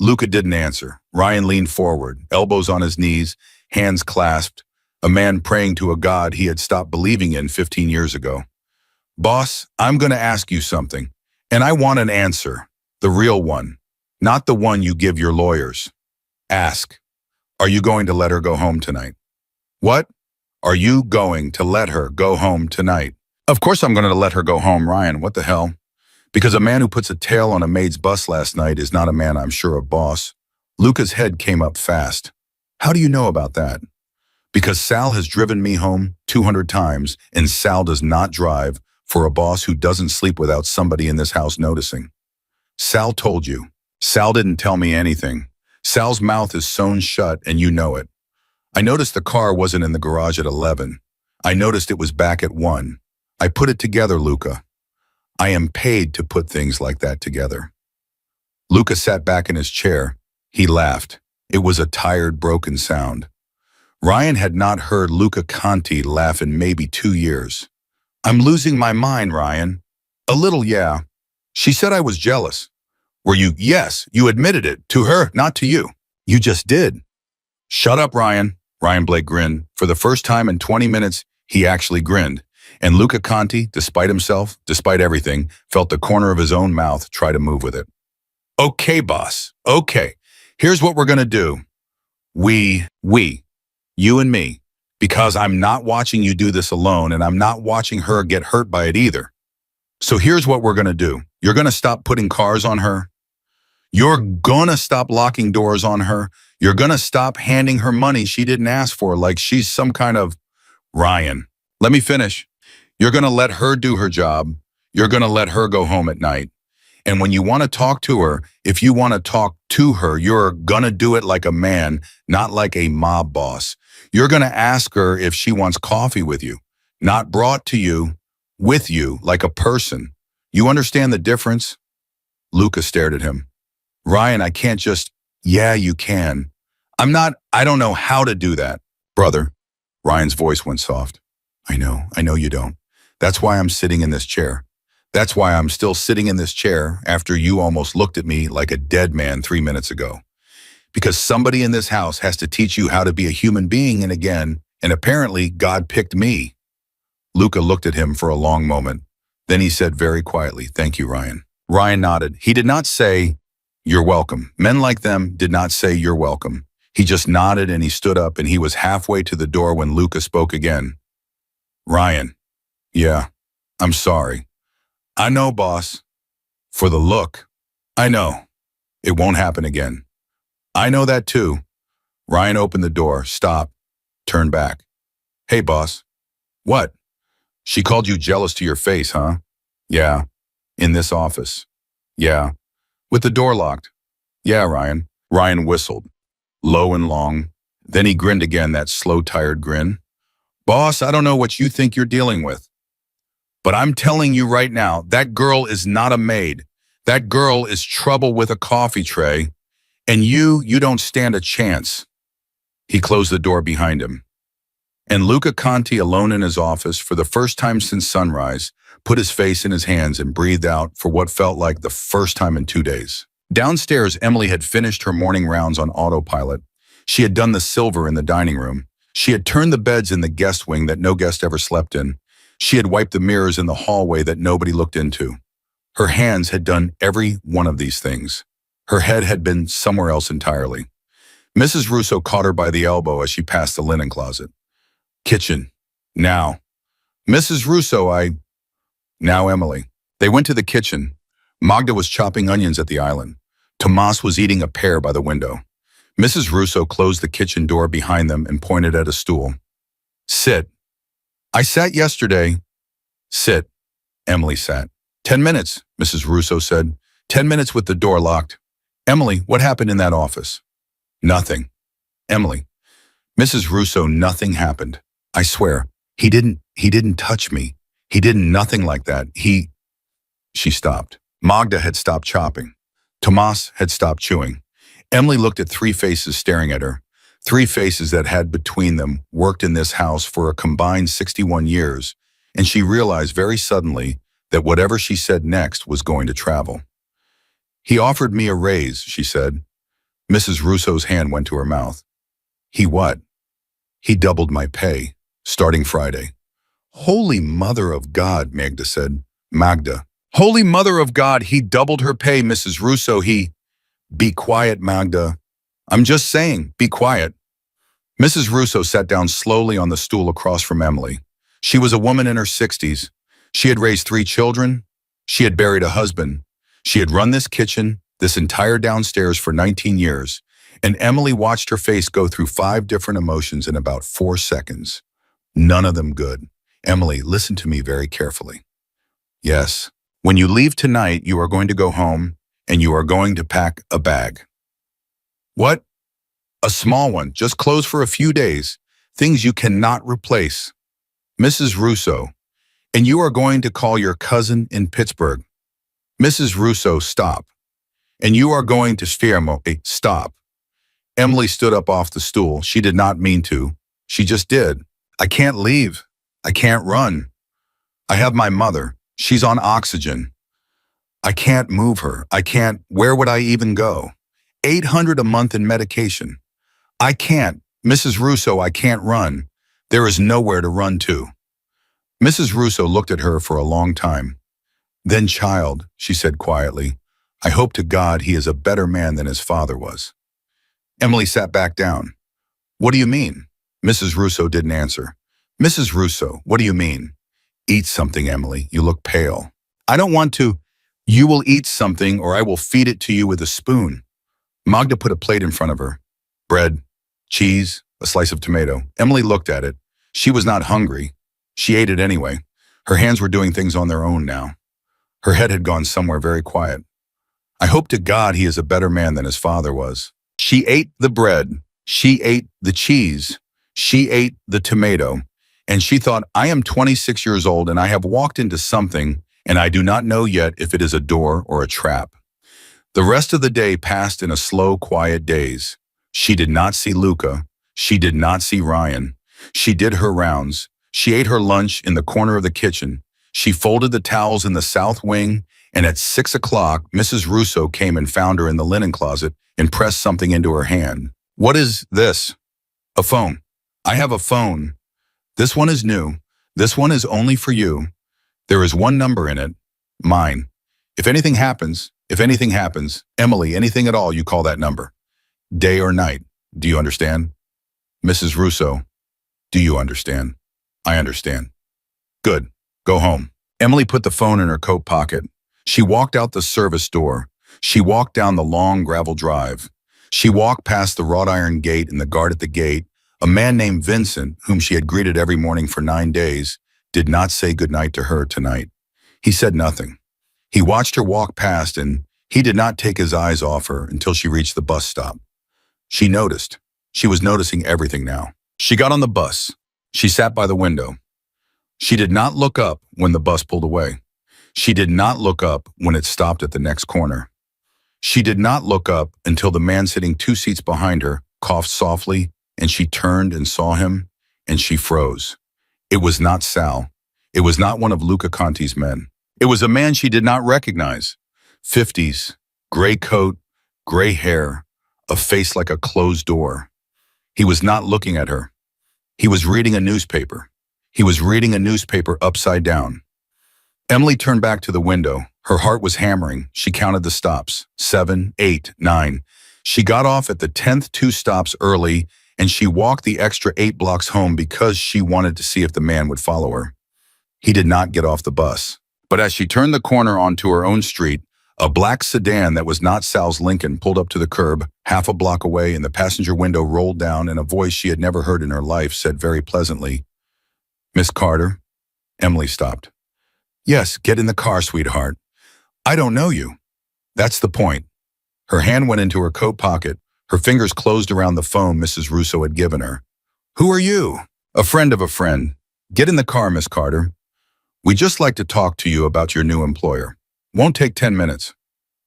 Luca didn't answer. Ryan leaned forward, elbows on his knees, hands clasped, a man praying to a God he had stopped believing in 15 years ago. Boss, I'm going to ask you something, and I want an answer, the real one, not the one you give your lawyers. Ask, are you going to let her go home tonight? What? Are you going to let her go home tonight? Of course I'm going to let her go home, Ryan. What the hell? Because a man who puts a tail on a maid's bus last night is not a man I'm sure of, boss. Luca's head came up fast. How do you know about that? Because Sal has driven me home 200 times, and Sal does not drive for a boss who doesn't sleep without somebody in this house noticing. Sal told you. Sal didn't tell me anything. Sal's mouth is sewn shut, and you know it. I noticed the car wasn't in the garage at 11. I noticed it was back at 1. I put it together, Luca. I am paid to put things like that together. Luca sat back in his chair. He laughed. It was a tired, broken sound. Ryan had not heard Luca Conti laugh in maybe 2 years. I'm losing my mind, Ryan. A little, yeah. She said I was jealous. Were you? Yes, you admitted it. To her, not to you. You just did. Shut up, Ryan. Ryan Blake grinned. For the first time in 20 minutes, he actually grinned. And Luca Conti, despite himself, despite everything, felt the corner of his own mouth try to move with it. Okay, boss. Okay. Here's what we're going to do. We, you and me, because I'm not watching you do this alone, and I'm not watching her get hurt by it either. So here's what we're going to do. You're going to stop putting cars on her. You're going to stop locking doors on her. You're going to stop handing her money she didn't ask for like she's some kind of... Ryan, let me finish. You're going to let her do her job. You're going to let her go home at night. And when you want to talk to her, if you want to talk to her, you're going to do it like a man, not like a mob boss. You're going to ask her if she wants coffee with you, not brought to you, with you, like a person. You understand the difference? Luca stared at him. Ryan, I can't just... Yeah, you can. I don't know how to do that. Brother, Ryan's voice went soft. I know you don't. That's why I'm sitting in this chair. That's why I'm still sitting in this chair after you almost looked at me like a dead man 3 minutes ago. Because somebody in this house has to teach you how to be a human being, and again, and apparently God picked me. Luca looked at him for a long moment. Then he said very quietly, thank you, Ryan. Ryan nodded. He did not say, you're welcome. Men like them did not say you're welcome. He just nodded and he stood up, and he was halfway to the door when Luca spoke again. Ryan, yeah, I'm sorry. I know, boss. For the look. I know. It won't happen again. I know that too. Ryan opened the door, stopped, turned back. Hey, boss. What? She called you jealous to your face, huh? Yeah. In this office. Yeah. With the door locked. Yeah, Ryan. Ryan whistled, low and long. Then he grinned again, that slow, tired grin. Boss, I don't know what you think you're dealing with, but I'm telling you right now, that girl is not a maid. That girl is trouble with a coffee tray, and you don't stand a chance. He closed the door behind him. And Luca Conti, alone in his office for the first time since sunrise, put his face in his hands and breathed out for what felt like the first time in 2 days. Downstairs, Emily had finished her morning rounds on autopilot. She had done the silver in the dining room. She had turned the beds in the guest wing that no guest ever slept in. She had wiped the mirrors in the hallway that nobody looked into. Her hands had done every one of these things. Her head had been somewhere else entirely. Mrs. Russo caught her by the elbow as she passed the linen closet. Kitchen. Now. Mrs. Russo, Now, Emily. They went to the kitchen. Magda was chopping onions at the island. Tomas was eating a pear by the window. Mrs. Russo closed the kitchen door behind them and pointed at a stool. Sit. I sat yesterday. Sit. Emily sat. 10 minutes, Mrs. Russo said. 10 minutes with the door locked. Emily, what happened in that office? Nothing. Emily. Mrs. Russo, nothing happened. I swear. He didn't touch me. He didn't nothing like that. She stopped. Magda had stopped chopping. Tomas had stopped chewing. Emily looked at three faces staring at her. Three faces that had between them worked in this house for a combined 61 years, and she realized very suddenly that whatever she said next was going to travel. He offered me a raise, she said. Mrs. Russo's hand went to her mouth. He what? He doubled my pay, starting Friday. Holy Mother of God, Magda said. Magda. Holy Mother of God, he doubled her pay, Mrs. Russo, he... Be quiet, Magda. I'm just saying, be quiet. Mrs. Russo sat down slowly on the stool across from Emily. She was a woman in her 60s. She had raised 3 children. She had buried a husband. She had run this kitchen, this entire downstairs for 19 years, and Emily watched her face go through 5 different emotions in about 4 seconds. None of them good. Emily, listen to me very carefully. Yes, when you leave tonight, you are going to go home and you are going to pack a bag. What? A small one, just clothes for a few days, things you cannot replace. Mrs. Russo, and you are going to call your cousin in Pittsburgh. Mrs. Russo, stop. And you are going to stop. Emily stood up off the stool. She did not mean to. She just did. I can't leave. I can't run. I have my mother. She's on oxygen. I can't move her. I can't. Where would I even go? $800 a month in medication. I can't. Mrs. Russo, I can't run. There is nowhere to run to. Mrs. Russo looked at her for a long time. Then, child, she said quietly, I hope to God he is a better man than his father was. Emily sat back down. What do you mean? Mrs. Russo didn't answer. Mrs. Russo, what do you mean? Eat something, Emily. You look pale. I don't want to. You will eat something or I will feed it to you with a spoon. Magda put a plate in front of her. Bread, cheese, a slice of tomato. Emily looked at it. She was not hungry. She ate it anyway. Her hands were doing things on their own now. Her head had gone somewhere very quiet. I hope to God he is a better man than his father was. She ate the bread. She ate the cheese. She ate the tomato. And she thought, I am 26 years old and I have walked into something and I do not know yet if it is a door or a trap. The rest of the day passed in a slow, quiet daze. She did not see Luca. She did not see Ryan. She did her rounds. She ate her lunch in the corner of the kitchen. She folded the towels in the south wing, and at 6 o'clock, Mrs. Russo came and found her in the linen closet and pressed something into her hand. What is this? A phone. I have a phone. This one is new. This one is only for you. There is one number in it, mine. If anything happens, Emily, anything at all, you call that number. Day or night. Do you understand? Mrs. Russo, do you understand? I understand. Good. Go home. Emily put the phone in her coat pocket. She walked out the service door. She walked down the long gravel drive. She walked past the wrought iron gate and the guard at the gate. A man named Vincent, whom she had greeted every morning for 9 days, did not say goodnight to her tonight. He said nothing. He watched her walk past and he did not take his eyes off her until she reached the bus stop. She noticed. She was noticing everything now. She got on the bus. She sat by the window. She did not look up when the bus pulled away. She did not look up when it stopped at the next corner. She did not look up until the man sitting 2 seats behind her coughed softly, and she turned and saw him, and she froze. It was not Sal. It was not one of Luca Conti's men. It was a man she did not recognize. 50s, gray coat, gray hair, a face like a closed door. He was not looking at her. He was reading a newspaper. He was reading a newspaper upside down. Emily turned back to the window. Her heart was hammering. She counted the stops. 7, 8, 9. She got off at the 10th 2 stops early, and she walked the extra 8 blocks home because she wanted to see if the man would follow her. He did not get off the bus. But as she turned the corner onto her own street, a black sedan that was not Sal's Lincoln pulled up to the curb, half a block away, and the passenger window rolled down, and a voice she had never heard in her life said very pleasantly, "Miss Carter?" Emily stopped. "Yes, get in the car, sweetheart. I don't know you." That's the point. Her hand went into her coat pocket. Her fingers closed around the phone Mrs. Russo had given her. "Who are you?" "A friend of a friend. Get in the car, Miss Carter. We'd just like to talk to you about your new employer. Won't take 10 minutes.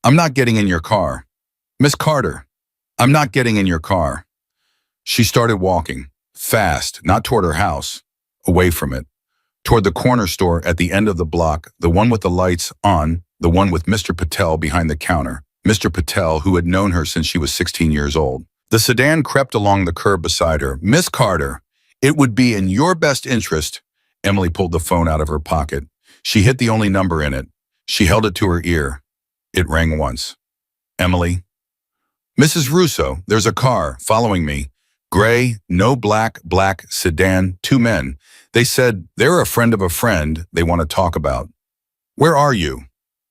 I'm not getting in your car. Miss Carter, I'm not getting in your car." She started walking, fast, not toward her house, away from it, toward the corner store at the end of the block, the one with the lights on, the one with Mr. Patel behind the counter, Mr. Patel, who had known her since she was 16 years old. The sedan crept along the curb beside her. "Miss Carter, it would be in your best interest." Emily pulled the phone out of her pocket. She hit the only number in it. She held it to her ear. It rang once. "Emily?" "Mrs. Russo, there's a car following me. Gray, no black sedan, 2 men. They said they're a friend of a friend they want to talk about." "Where are you?"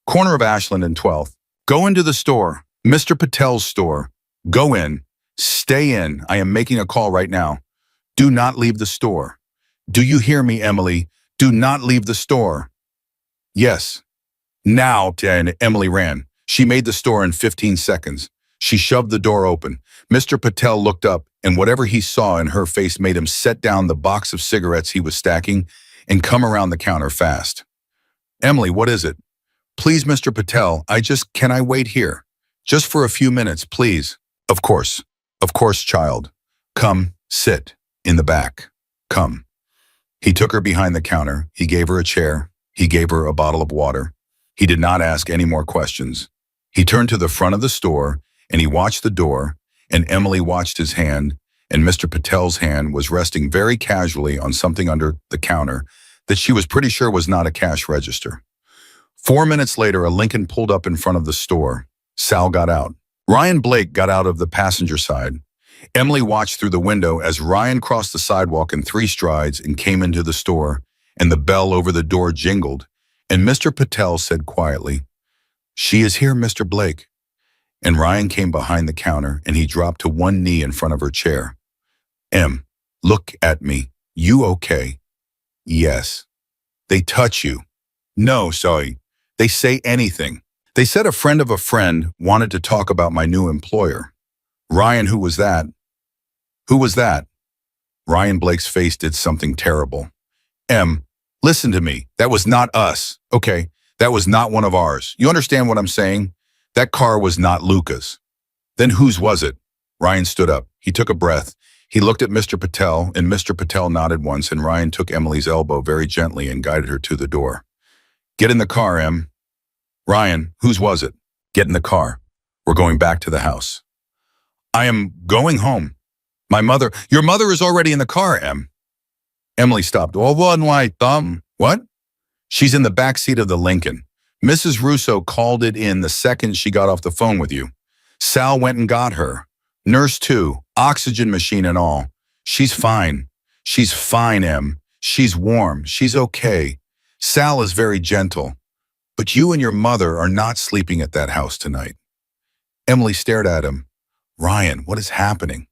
"Corner of Ashland and 12th. Go into the store, Mr. Patel's store. Go in. Stay in. I am making a call right now. Do not leave the store. Do you hear me, Emily? Do not leave the store." "Yes." "Now," and Emily ran. She made the store in 15 seconds. She shoved the door open. Mr. Patel looked up, and whatever he saw in her face made him set down the box of cigarettes he was stacking and come around the counter fast. "Emily, what is it?" "Please, Mr. Patel, can I wait here? Just for a few minutes, please." Of course, child. Come, sit, in the back. Come." He took her behind the counter. He gave her a chair. He gave her a bottle of water. He did not ask any more questions. He turned to the front of the store, and he watched the door, and Emily watched his hand, and Mr. Patel's hand was resting very casually on something under the counter that she was pretty sure was not a cash register. 4 minutes later, a Lincoln pulled up in front of the store. Sal got out. Ryan Blake got out of the passenger side. Emily watched through the window as Ryan crossed the sidewalk in 3 strides and came into the store, and the bell over the door jingled, and Mr. Patel said quietly, "She is here, Mr. Blake." And Ryan came behind the counter, and he dropped to one knee in front of her chair. "Em, look at me. You okay?" "Yes." "They touch you?" "No, sorry. They say anything." "They said a friend of a friend wanted to talk about my new employer." "Ryan, who was that?" "Who was that?" Ryan Blake's face did something terrible. "Em, listen to me. That was not us, okay? That was not one of ours. You understand what I'm saying? That car was not Luca's." "Then whose was it?" Ryan stood up. He took a breath. He looked at Mr. Patel, and Mr. Patel nodded once, and Ryan took Emily's elbow very gently and guided her to the door. "Get in the car, Em." "Ryan, whose was it?" "Get in the car. We're going back to the house." "I am going home. Your mother is already in the car, Em." Emily stopped. "Oh, what?" "She's in the back seat of the Lincoln. Mrs. Russo called it in the second she got off the phone with you. Sal went and got her. Nurse too, oxygen machine and all. She's fine. She's fine, Em. She's warm. She's okay. Sal is very gentle. But you and your mother are not sleeping at that house tonight." Emily stared at him. Ryan, what is happening?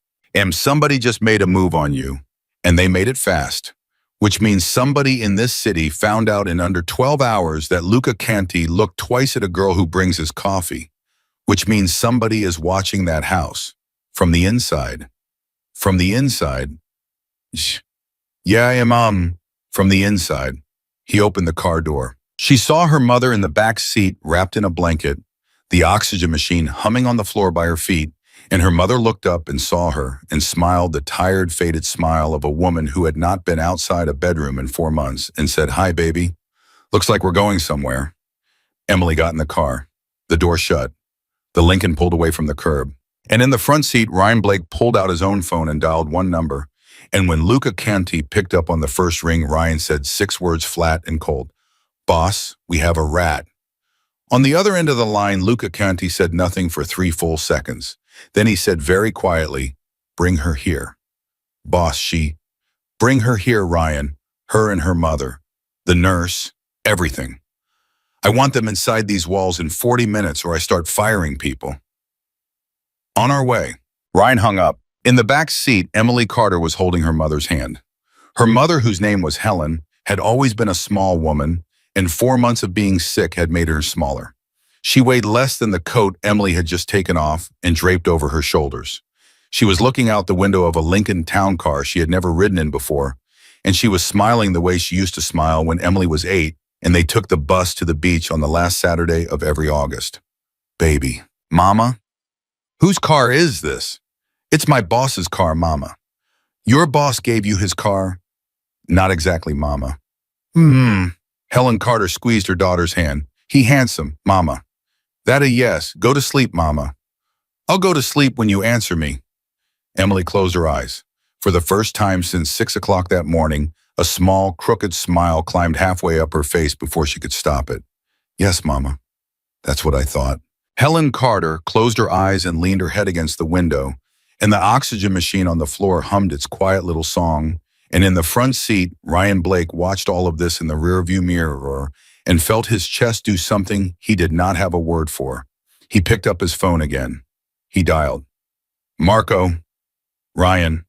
Somebody just made a move on you, and they made it fast, which means somebody in this city found out in under 12 hours that Luca Canti looked twice at a girl who brings his coffee, which means somebody is watching that house. From the inside. From the inside? Yeah, I am, From the inside. He opened the car door. She saw her mother in the back seat wrapped in a blanket, the oxygen machine humming on the floor by her feet, and her mother looked up and saw her and smiled the tired, faded smile of a woman who had not been outside a bedroom in 4 months and said, "Hi, baby. Looks like we're going somewhere." Emily got in the car. The door shut. The Lincoln pulled away from the curb. And in the front seat, Ryan Blake pulled out his own phone and dialed one number. And when Luca Canti picked up on the first ring, Ryan said 6 words flat and cold. "Boss, we have a rat." On the other end of the line, Luca Canti said nothing for 3 full seconds. Then he said very quietly, "Bring her here." "Boss, Bring her here, Ryan. Her and her mother. The nurse. Everything. I want them inside these walls in 40 minutes or I start firing people." On our way. Ryan hung up. In the back seat, Emily Carter was holding her mother's hand. Her mother, whose name was Helen, had always been a small woman, and 4 months of being sick had made her smaller. She weighed less than the coat Emily had just taken off and draped over her shoulders. She was looking out the window of a Lincoln town car she had never ridden in before, and she was smiling the way she used to smile when Emily was 8 and they took the bus to the beach on the last Saturday of every August. "Baby. Mama? Whose car is this?" "It's my boss's car, Mama." "Your boss gave you his car?" "Not exactly, Mama." Helen Carter squeezed her daughter's hand. "He handsome, Mama." "That a yes. Go to sleep, Mama." "I'll go to sleep when you answer me." Emily closed her eyes. For the first time since 6 o'clock that morning, a small, crooked smile climbed halfway up her face before she could stop it. "Yes, Mama. That's what I thought." Helen Carter closed her eyes and leaned her head against the window, and the oxygen machine on the floor hummed its quiet little song, and in the front seat, Ryan Blake watched all of this in the rearview mirror and felt his chest do something he did not have a word for. He picked up his phone again. He dialed. "Marco. Ryan.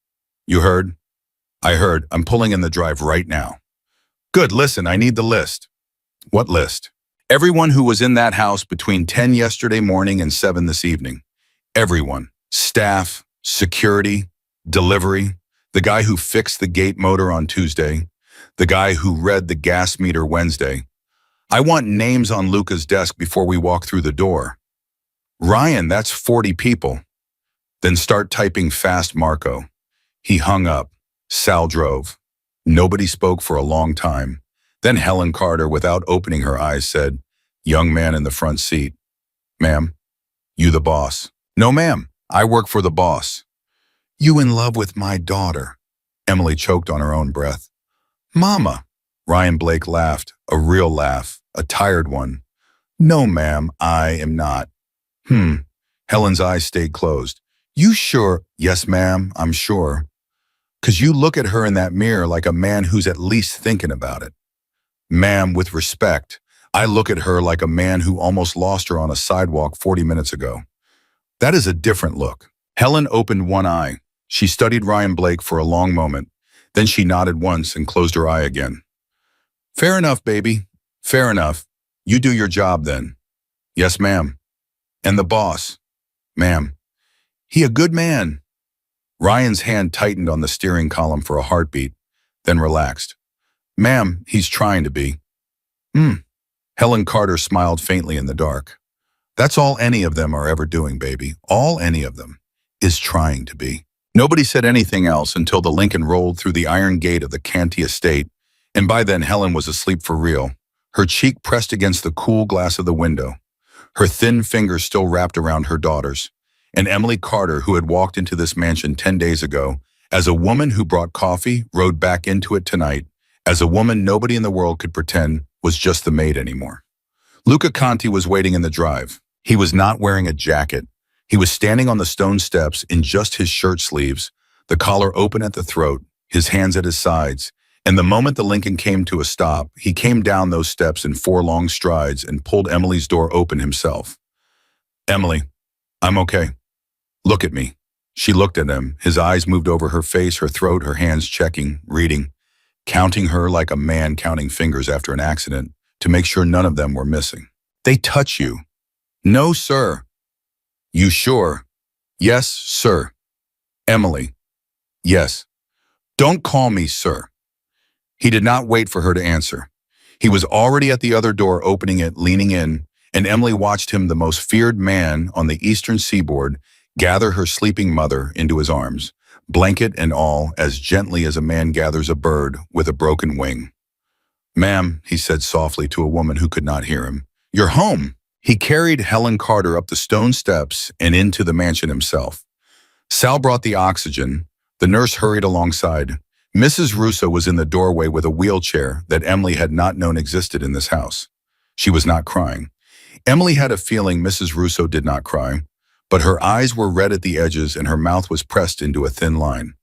You heard?" "I heard. I'm pulling in the drive right now." "Good, listen, I need the list." "What list?" "Everyone who was in that house between 10 yesterday morning and 7 this evening. Everyone. Staff, security, delivery, the guy who fixed the gate motor on Tuesday, the guy who read the gas meter Wednesday. I want names on Luca's desk before we walk through the door." "Ryan, that's 40 people." "Then start typing fast, Marco." He hung up. Sal drove. Nobody spoke for a long time. Then Helen Carter, without opening her eyes, said, "Young man in the front seat. Ma'am, you the boss?" "No, ma'am. I work for the boss." "You in love with my daughter?" Emily choked on her own breath. "Mama." Ryan Blake laughed, a real laugh, a tired one. "No, ma'am, I am not." Helen's eyes stayed closed. "You sure?" "Yes, ma'am, I'm sure. 'Cause you look at her in that mirror like a man who's at least thinking about it." "Ma'am, with respect, I look at her like a man who almost lost her on a sidewalk 40 minutes ago." "That is a different look." Helen opened one eye. She studied Ryan Blake for a long moment. Then she nodded once and closed her eye again. "Fair enough, baby. Fair enough. You do your job then." "Yes, ma'am." "And the boss?" "Ma'am." "He a good man?" Ryan's hand tightened on the steering column for a heartbeat, then relaxed. "Ma'am, he's trying to be." Helen Carter smiled faintly in the dark. "That's all any of them are ever doing, baby. All any of them is trying to be." Nobody said anything else until the Lincoln rolled through the iron gate of the Canty estate, and by then Helen was asleep for real, her cheek pressed against the cool glass of the window, her thin fingers still wrapped around her daughter's. And Emily Carter, who had walked into this mansion 10 days ago, as a woman who brought coffee, rode back into it tonight, as a woman nobody in the world could pretend was just the maid anymore. Luca Canti was waiting in the drive. He was not wearing a jacket. He was standing on the stone steps in just his shirt sleeves, the collar open at the throat, his hands at his sides, and the moment the Lincoln came to a stop, he came down those steps in 4 long strides and pulled Emily's door open himself. "Emily, I'm okay." Look at me. She looked at him. His eyes moved over her face, her throat, her hands checking, reading, counting her like a man counting fingers after an accident to make sure none of them were missing. They touch you. No, sir. You sure? Yes, sir. Emily. Yes. Don't call me sir. He did not wait for her to answer. He was already at the other door, opening it, leaning in, and Emily watched him, the most feared man on the eastern seaboard, gather her sleeping mother into his arms, blanket and all, as gently as a man gathers a bird with a broken wing. "Ma'am," he said softly to a woman who could not hear him, "you're home." He carried Helen Carter up the stone steps and into the mansion himself. Sal brought the oxygen. The nurse hurried alongside. Mrs. Russo was in the doorway with a wheelchair that Emily had not known existed in this house. She was not crying. Emily had a feeling Mrs. Russo did not cry, but her eyes were red at the edges and her mouth was pressed into a thin line.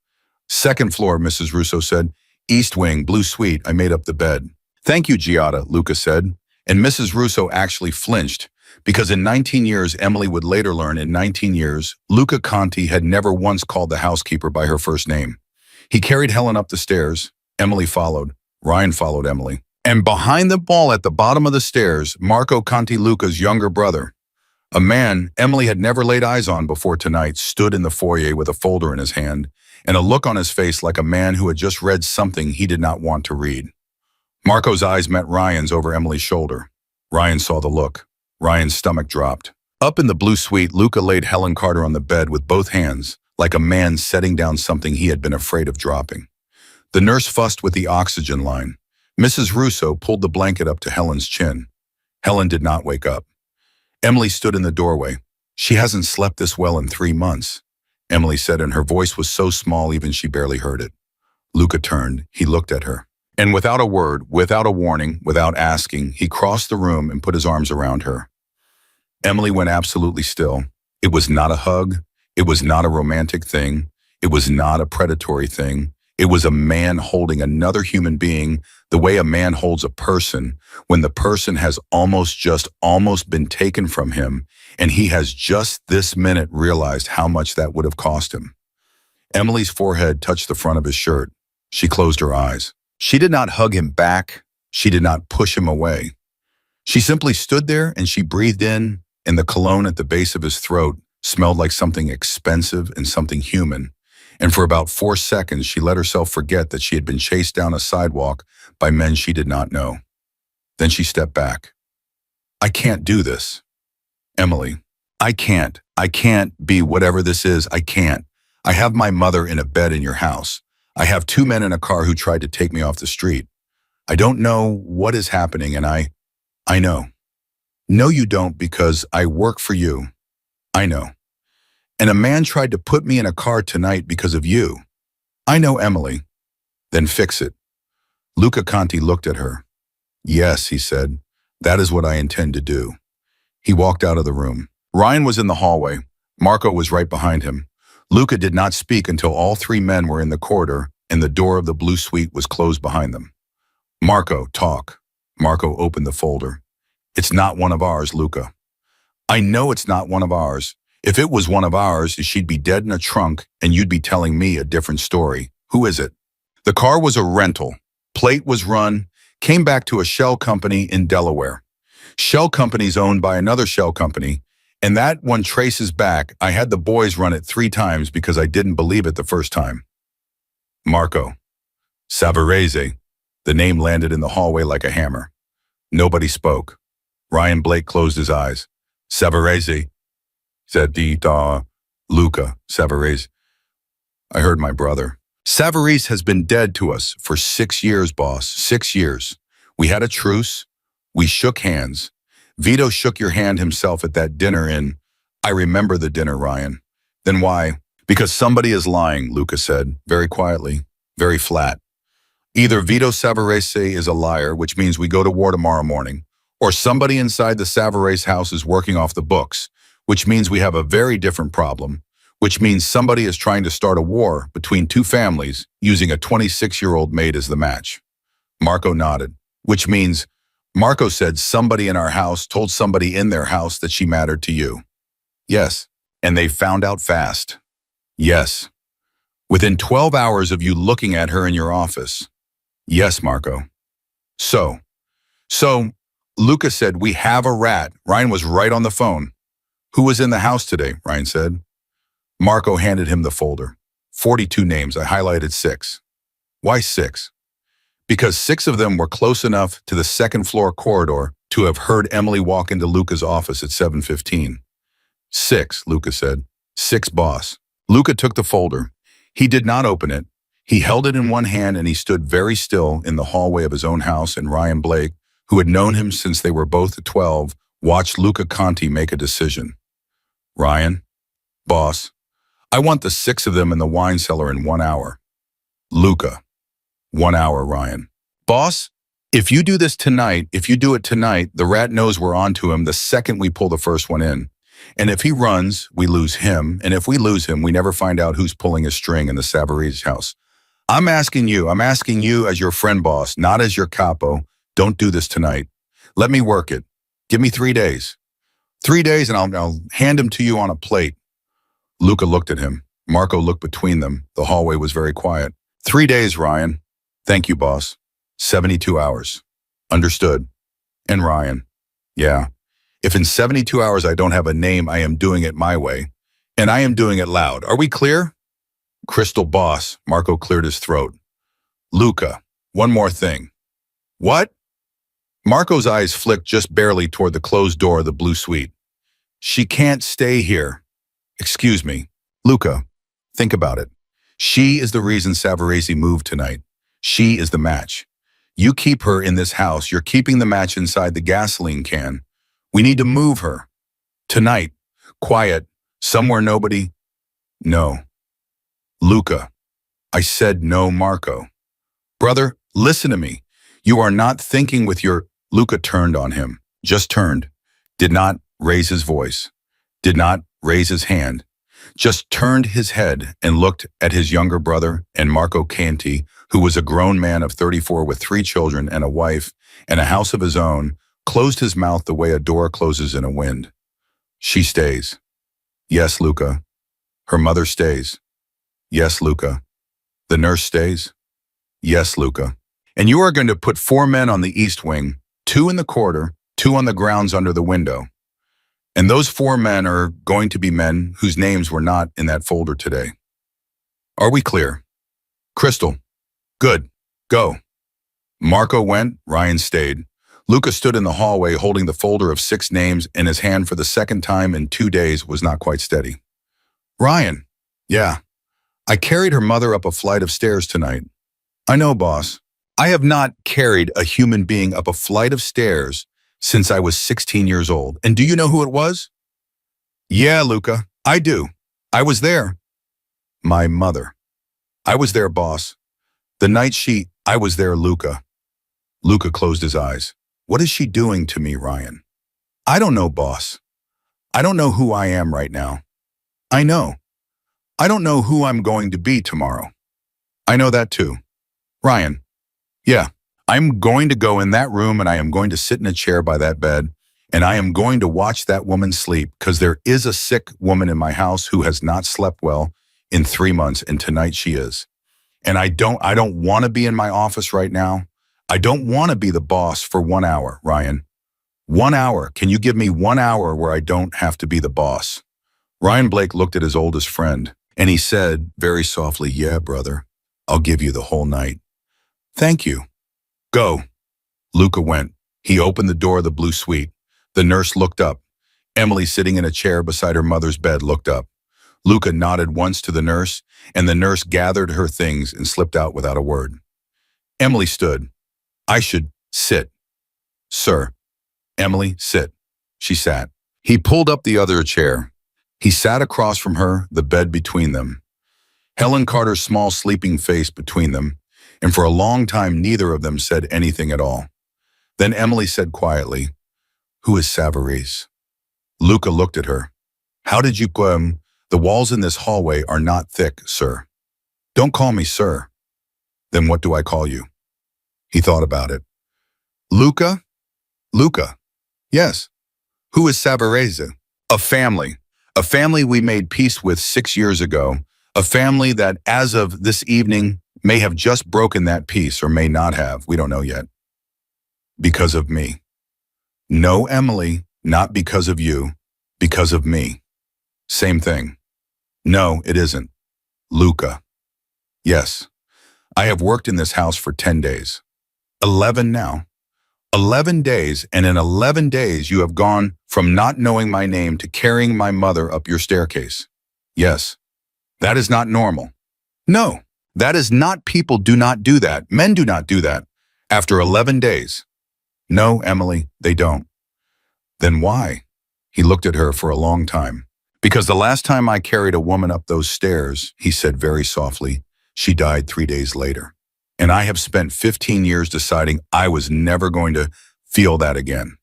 "Second floor," Mrs. Russo said. "East wing, blue suite. I made up the bed." "Thank you, Giada," Luca said. And Mrs. Russo actually flinched, because in 19 years, Emily would later learn in 19 years, Luca Conti had never once called the housekeeper by her first name. He carried Helen up the stairs. Emily followed. Ryan followed Emily. And behind the ball at the bottom of the stairs, Marco Conti, Luca's younger brother, a man Emily had never laid eyes on before tonight, stood in the foyer with a folder in his hand and a look on his face like a man who had just read something he did not want to read. Marco's eyes met Ryan's over Emily's shoulder. Ryan saw the look. Ryan's stomach dropped. Up in the blue suite, Luca laid Helen Carter on the bed with both hands, like a man setting down something he had been afraid of dropping. The nurse fussed with the oxygen line. Mrs. Russo pulled the blanket up to Helen's chin. Helen did not wake up. Emily stood in the doorway. "She hasn't slept this well in 3 months," Emily said, and her voice was so small even she barely heard it. Luca turned. He looked at her. And without a word, without a warning, without asking, he crossed the room and put his arms around her. Emily went absolutely still. It was not a hug. It was not a romantic thing. It was not a predatory thing. It was a man holding another human being the way a man holds a person when the person has almost been taken from him, and he has just this minute realized how much that would have cost him. Emily's forehead touched the front of his shirt. She closed her eyes. She did not hug him back. She did not push him away. She simply stood there and she breathed in, and the cologne at the base of his throat smelled like something expensive and something human. And for about 4 seconds, she let herself forget that she had been chased down a sidewalk by men she did not know. Then she stepped back. "I can't do this. Emily, I can't. I can't be whatever this is. I can't. I have my mother in a bed in your house. I have 2 men in a car who tried to take me off the street. I don't know what is happening, and I know. No, you don't, because I work for you. I know. And a man tried to put me in a car tonight because of you. I know, Emily." "Then fix it." Luca Conti looked at her. "Yes," he said, "that is what I intend to do." He walked out of the room. Ryan was in the hallway. Marco was right behind him. Luca did not speak until all 3 men were in the corridor and the door of the blue suite was closed behind them. "Marco, talk." Marco opened the folder. "It's not one of ours, Luca." "I know it's not one of ours. If it was one of ours, she'd be dead in a trunk and you'd be telling me a different story. Who is it?" "The car was a rental. Plate was run, came back to a shell company in Delaware. Shell company's owned by another shell company, and that one traces back. I had the boys run it 3 times because I didn't believe it the first time." "Marco." "Savarese." The name landed in the hallway like a hammer. Nobody spoke. Ryan Blake closed his eyes. "Savarese," said Luca. "Savarese. I heard my brother. Savarese has been dead to us for 6 years, boss. 6 years. We had a truce. We shook hands. Vito shook your hand himself at that dinner in... I remember the dinner, Ryan. Then why? Because somebody is lying, Luca said, very quietly, very flat. Either Vito Savarese is a liar, which means we go to war tomorrow morning, or somebody inside the Savarese house is working off the books, which means we have a very different problem, which means somebody is trying to start a war between 2 families using a 26-year-old maid as the match. Marco nodded, which means Marco said somebody in our house told somebody in their house that she mattered to you. Yes. And they found out fast. Yes. Within 12 hours of you looking at her in your office. Yes, Marco. So, Luca said, we have a rat. Ryan was right on the phone. Who was in the house today? Ryan said. Marco handed him the folder. 42 names. I highlighted 6. Why 6? Because 6 of them were close enough to the second floor corridor to have heard Emily walk into Luca's office at 7:15. 6, Luca said. 6, boss. Luca took the folder. He did not open it. He held it in one hand and he stood very still in the hallway of his own house, and Ryan Blake, who had known him since they were both 12, watched Luca Conti make a decision. Ryan, boss, I want the 6 of them in the wine cellar in 1 hour. Luca, 1 hour, Ryan. Boss, if you do it tonight, the rat knows we're on to him the second we pull the first one in. And if he runs, we lose him. And if we lose him, we never find out who's pulling his string in the Savarese house. I'm asking you as your friend, boss, not as your capo. Don't do this tonight. Let me work it. Give me 3 days. 3 days and I'll hand him to you on a plate. Luca looked at him. Marco looked between them. The hallway was very quiet. 3 days, Ryan. Thank you, boss. 72 hours. Understood. And Ryan. Yeah. If in 72 hours I don't have a name, I am doing it my way. And I am doing it loud. Are we clear? Crystal, boss. Marco cleared his throat. Luca, one more thing. What? Marco's eyes flicked just barely toward the closed door of the blue suite. She can't stay here. Excuse me. Luca, think about it. She is the reason Savarese moved tonight. She is the match. You keep her in this house. You're keeping the match inside the gasoline can. We need to move her. Tonight. Quiet. Somewhere nobody. No. Luca. I said no, Marco. Brother, listen to me. You are not thinking with your... Luca turned on him. Just turned. Did not raise his voice. Did not raise his hand. Just turned his head and looked at his younger brother and Marco Canti, who was a grown man of 34 with 3 children and a wife and a house of his own, closed his mouth the way a door closes in a wind. She stays. Yes, Luca. Her mother stays. Yes, Luca. The nurse stays. Yes, Luca. And you are going to put 4 men on the east wing, 2 in the corridor, 2 on the grounds under the window. And those 4 men are going to be men whose names were not in that folder today. Are we clear? Crystal. Good. Go. Marco went, Ryan stayed. Luca stood in the hallway holding the folder of 6 names in his hand for the second time in 2 days was not quite steady. Ryan. Yeah. I carried her mother up a flight of stairs tonight. I know, boss. I have not carried a human being up a flight of stairs since I was 16 years old. And do you know who it was? Yeah, Luca, I do. I was there. My mother. I was there, boss. The night I was there, Luca. Luca closed his eyes. What is she doing to me, Ryan? I don't know, boss. I don't know who I am right now. I know. I don't know who I'm going to be tomorrow. I know that too. Ryan. Yeah. I'm going to go in that room and I am going to sit in a chair by that bed and I am going to watch that woman sleep because there is a sick woman in my house who has not slept well in 3 months and tonight she is. And I don't want to be in my office right now. I don't want to be the boss for 1 hour, Ryan. 1 hour. Can you give me 1 hour where I don't have to be the boss? Ryan Blake looked at his oldest friend and he said very softly, yeah, brother, I'll give you the whole night. Thank you. Go. Luca went. He opened the door of the blue suite. The nurse looked up. Emily, sitting in a chair beside her mother's bed, looked up. Luca nodded once to the nurse, and the nurse gathered her things and slipped out without a word. Emily stood. I should sit. Sir. Emily, sit. She sat. He pulled up the other chair. He sat across from her, the bed between them. Helen Carter's small sleeping face between them, and for a long time neither of them said anything at all. Then Emily said quietly, Who is Savarese? Luca looked at her. How did you The walls in this hallway are not thick, sir. Don't call me sir. Then what do I call you? He thought about it. Luca? Luca. Yes. Who is Savarese? A family. A family we made peace with 6 years ago. A family that, as of this evening, may have just broken that peace or may not have. We don't know yet. Because of me. No, Emily, not because of you. Because of me. Same thing. No, it isn't. Luca. Yes. I have worked in this house for 10 days. 11 now. 11 days, and in 11 days you have gone from not knowing my name to carrying my mother up your staircase. Yes. That is not normal. No, that is not. People do not do that. Men do not do that. After 11 days. No, Emily, they don't. Then why? He looked at her for a long time. Because the last time I carried a woman up those stairs, he said very softly, she died 3 days later. And I have spent 15 years deciding I was never going to feel that again.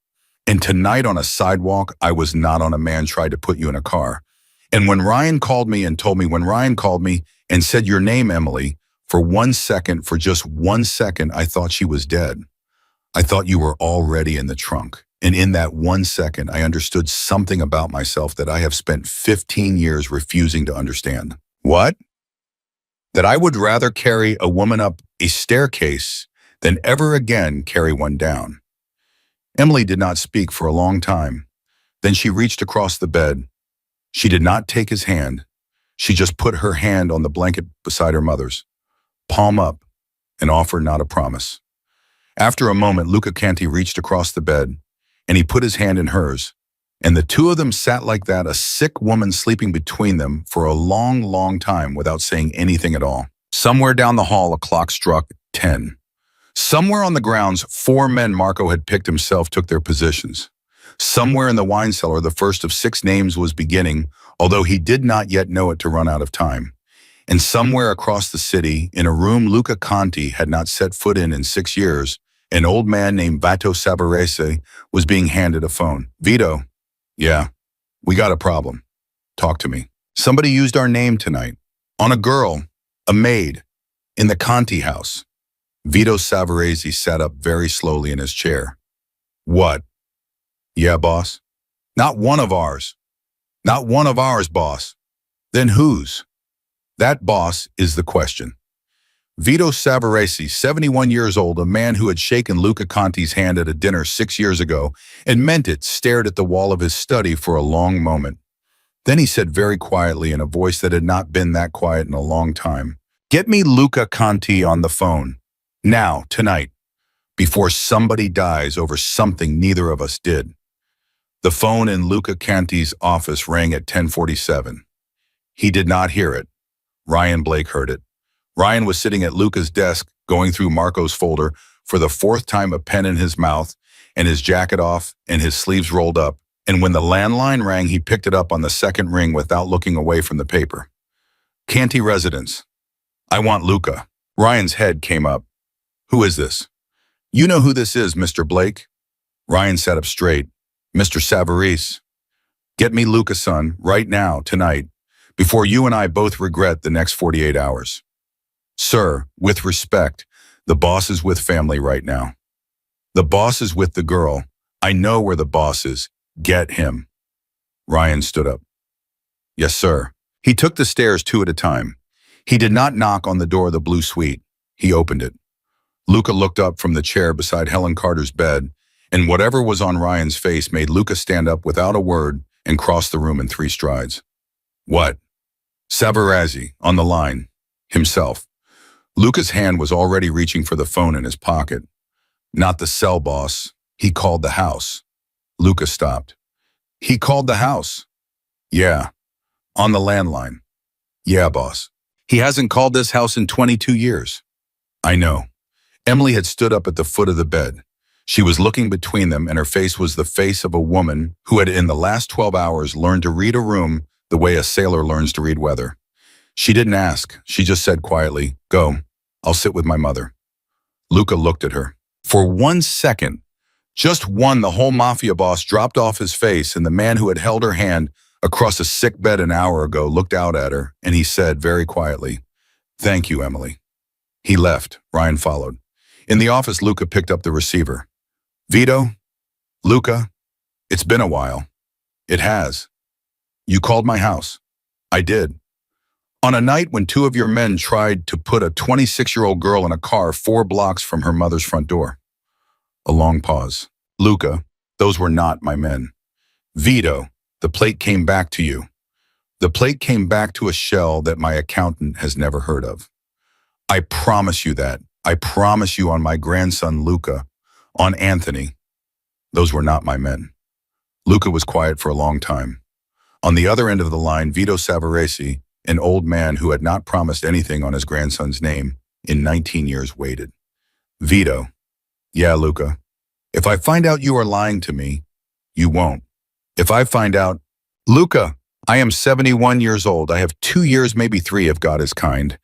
And tonight on a sidewalk, I was not on a man tried to put you in a car. And when Ryan called me and said your name, Emily, for 1 second, for just 1 second, I thought she was dead. I thought you were already in the trunk. And in that 1 second, I understood something about myself that I have spent 15 years refusing to understand. What? That I would rather carry a woman up a staircase than ever again carry one down. Emily did not speak for a long time. Then she reached across the bed. She did not take his hand. She just put her hand on the blanket beside her mother's, palm up, and offered not a promise. After a moment, Luca Canti reached across the bed, and he put his hand in hers, and the two of them sat like that, a sick woman sleeping between them for a long, long time without saying anything at all. Somewhere down the hall, a clock struck 10. Somewhere on the grounds, 4 men Marco had picked himself took their positions. Somewhere in the wine cellar, the first of 6 names was beginning, although he did not yet know it to run out of time. And somewhere across the city, in a room Luca Conti had not set foot in 6 years, an old man named Vito Savarese was being handed a phone. Vito. Yeah, we got a problem. Talk to me. Somebody used our name tonight. On a girl, a maid, in the Conti house. Vito Savarese sat up very slowly in his chair. What? Yeah, boss. Not one of ours. Not one of ours, boss. Then whose? That, boss, is the question. Vito Savarese, 71 years old, a man who had shaken Luca Conti's hand at a dinner 6 years ago and meant it, stared at the wall of his study for a long moment. Then he said very quietly in a voice that had not been that quiet in a long time, "Get me Luca Conti on the phone. Now, tonight, before somebody dies over something neither of us did." The phone in Luca Conti's office rang at 10:47. He did not hear it. Ryan Blake heard it. Ryan was sitting at Luca's desk, going through Marco's folder, for the 4th time, a pen in his mouth, and his jacket off, and his sleeves rolled up. And when the landline rang, he picked it up on the second ring without looking away from the paper. Canti residence. I want Luca. Ryan's head came up. Who is this? You know who this is, Mr. Blake. Ryan sat up straight. Mr. Savarese. Get me Luca, son, right now, tonight, before you and I both regret the next 48 hours. Sir, with respect, the boss is with family right now. The boss is with the girl. I know where the boss is. Get him. Ryan stood up. Yes, sir. He took the stairs 2 at a time. He did not knock on the door of the blue suite. He opened it. Luca looked up from the chair beside Helen Carter's bed, and whatever was on Ryan's face made Luca stand up without a word and cross the room in 3 strides. What? Savarese, on the line. Himself. Luca's hand was already reaching for the phone in his pocket. Not the cell, boss. He called the house. Luca stopped. He called the house. Yeah. On the landline. Yeah, boss. He hasn't called this house in 22 years. I know. Emily had stood up at the foot of the bed. She was looking between them, and her face was the face of a woman who had in the last 12 hours learned to read a room the way a sailor learns to read weather. She didn't ask. She just said quietly, "Go. I'll sit with my mother." Luca looked at her. For 1 second, just one, the whole Mafia boss dropped off his face, and the man who had held her hand across a sick bed an hour ago looked out at her, and he said very quietly, "Thank you, Emily." He left. Ryan followed. In the office, Luca picked up the receiver. Vito? Luca? It's been a while. It has. You called my house. I did. On a night when two of your men tried to put a 26-year-old girl in a car 4 blocks from her mother's front door. A long pause. Luca, those were not my men. Vito, the plate came back to you. The plate came back to a shell that my accountant has never heard of. I promise you that. I promise you on my grandson Luca, on Anthony. Those were not my men. Luca was quiet for a long time. On the other end of the line, Vito Savarese, an old man who had not promised anything on his grandson's name in 19 years, waited. Vito, yeah, Luca. If I find out you are lying to me, you won't. If I find out, Luca, I am 71 years old. I have 2 years, maybe 3 if God is kind.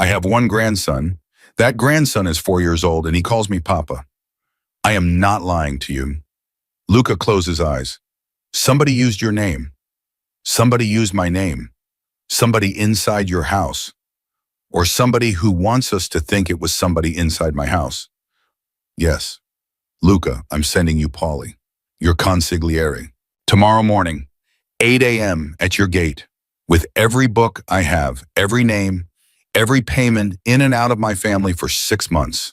I have 1 grandson. That grandson is 4 years old and he calls me Papa. I am not lying to you. Luca closed his eyes. Somebody used your name. Somebody used my name. Somebody inside your house. Or somebody who wants us to think it was somebody inside my house. Yes. Luca, I'm sending you Polly, your consigliere. Tomorrow morning, 8 a.m. at your gate, with every book I have, every name, every payment in and out of my family for 6 months.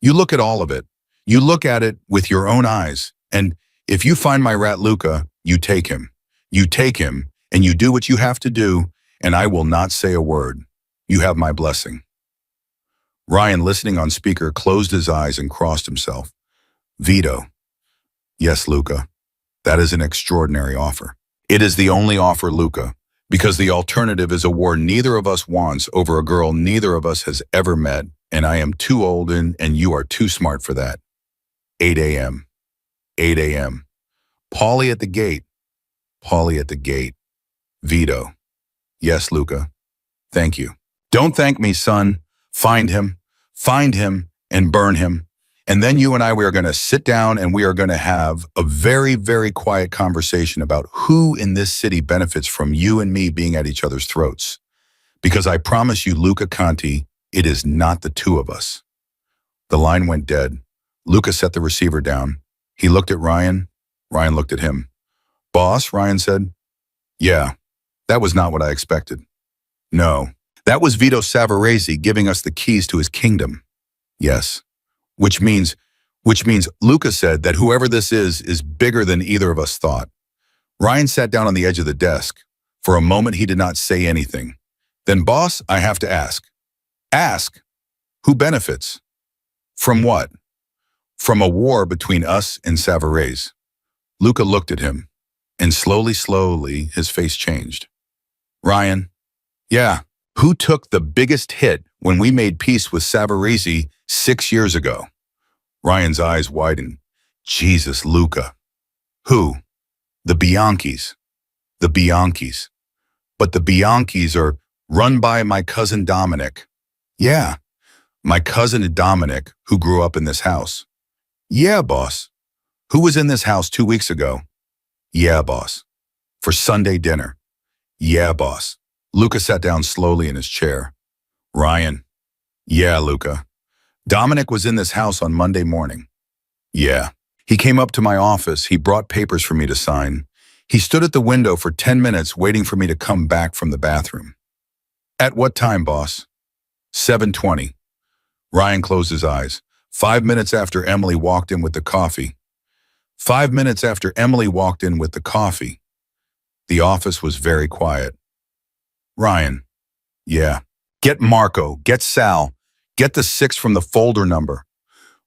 You look at all of it. You look at it with your own eyes. And if you find my rat Luca, you take him. You take him and you do what you have to do, and I will not say a word. You have my blessing. Ryan, listening on speaker, closed his eyes and crossed himself. Vito. Yes, Luca. That is an extraordinary offer. It is the only offer, Luca, because the alternative is a war neither of us wants over a girl neither of us has ever met, and I am too old and you are too smart for that. 8 a.m. 8 a.m. Polly at the gate. Polly at the gate. Vito. Yes, Luca. Thank you. Don't thank me, son. Find him, and burn him. And then you and I, we are going to sit down and we are going to have a very, very quiet conversation about who in this city benefits from you and me being at each other's throats. Because I promise you, Luca Conti, it is not the two of us. The line went dead. Luca set the receiver down. He looked at Ryan. Ryan looked at him. Boss, Ryan said. Yeah, that was not what I expected. No, that was Vito Savarese giving us the keys to his kingdom. Yes. Which means Luca said that whoever this is bigger than either of us thought. Ryan sat down on the edge of the desk. For a moment, he did not say anything. Then, boss, I have to ask. Ask? Who benefits? From what? From a war between us and Savarese. Luca looked at him, and slowly, his face changed. Ryan, yeah, who took the biggest hit when we made peace with Savarese 6 years ago? Ryan's eyes widened. Jesus, Luca. Who? The Bianchis. The Bianchis. But the Bianchis are run by my cousin Dominic. Yeah, my cousin Dominic, who grew up in this house. Yeah, boss. Who was in this house 2 weeks ago? Yeah, boss. For Sunday dinner. Yeah, boss. Luca sat down slowly in his chair. Ryan. Yeah, Luca. Dominic was in this house on Monday morning. Yeah. He came up to my office. He brought papers for me to sign. He stood at the window for 10 minutes waiting for me to come back from the bathroom. At what time, boss? 7:20. Ryan closed his eyes. 5 minutes after Emily walked in with the coffee. 5 minutes after Emily walked in with the coffee. The office was very quiet. Ryan. Yeah. Get Marco. Get Sal. Get the 6 from the folder number.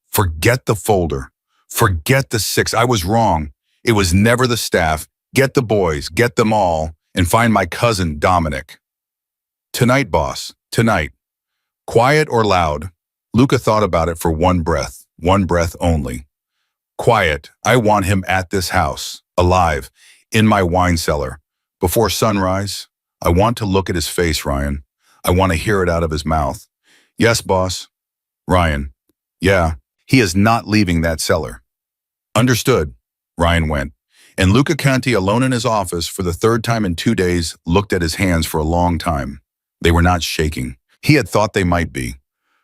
Forget the folder. Forget the 6. I was wrong. It was never the staff. Get the boys. Get them all. And find my cousin, Dominic. Tonight, boss. Tonight. Quiet or loud? Luca thought about it for one breath only. Quiet. I want him at this house, alive, in my wine cellar. Before sunrise, I want to look at his face, Ryan. I want to hear it out of his mouth. Yes, boss. Ryan. Yeah, he is not leaving that cellar. Understood. Ryan went. And Luca Conti, alone in his office for the 3rd time in 2 days, looked at his hands for a long time. They were not shaking. He had thought they might be.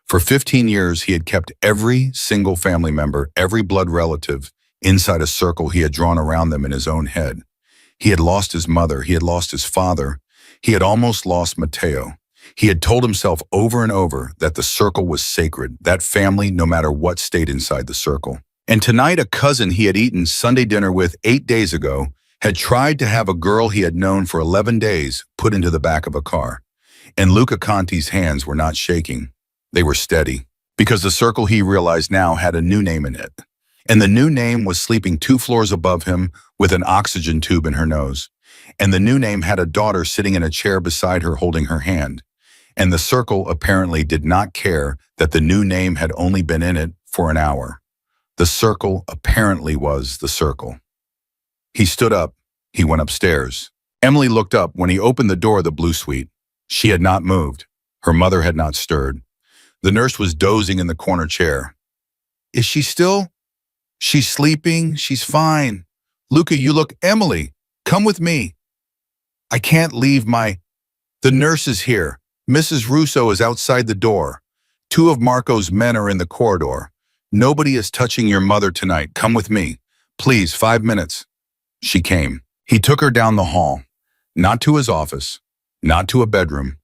For 15 years, he had kept every single family member, every blood relative, inside a circle he had drawn around them in his own head. He had lost his mother. He had lost his father. He had almost lost Matteo. He had told himself over and over that the circle was sacred, that family, no matter what, stayed inside the circle. And tonight, a cousin he had eaten Sunday dinner with 8 days ago had tried to have a girl he had known for 11 days put into the back of a car. And Luca Conti's hands were not shaking. They were steady, because the circle, he realized now, had a new name in it. And the new name was sleeping 2 floors above him with an oxygen tube in her nose. And the new name had a daughter sitting in a chair beside her holding her hand. And the circle apparently did not care that the new name had only been in it for an hour. The circle apparently was the circle. He stood up. He went upstairs. Emily looked up when he opened the door of the blue suite. She had not moved. Her mother had not stirred. The nurse was dozing in the corner chair. Is she still? She's sleeping. She's fine. Luca, you look. Emily, come with me. I can't leave my... The nurse is here. Mrs. Russo is outside the door. 2 of Marco's men are in the corridor. Nobody is touching your mother tonight. Come with me. Please, 5 minutes. She came. He took her down the hall. Not to his office. Not to a bedroom.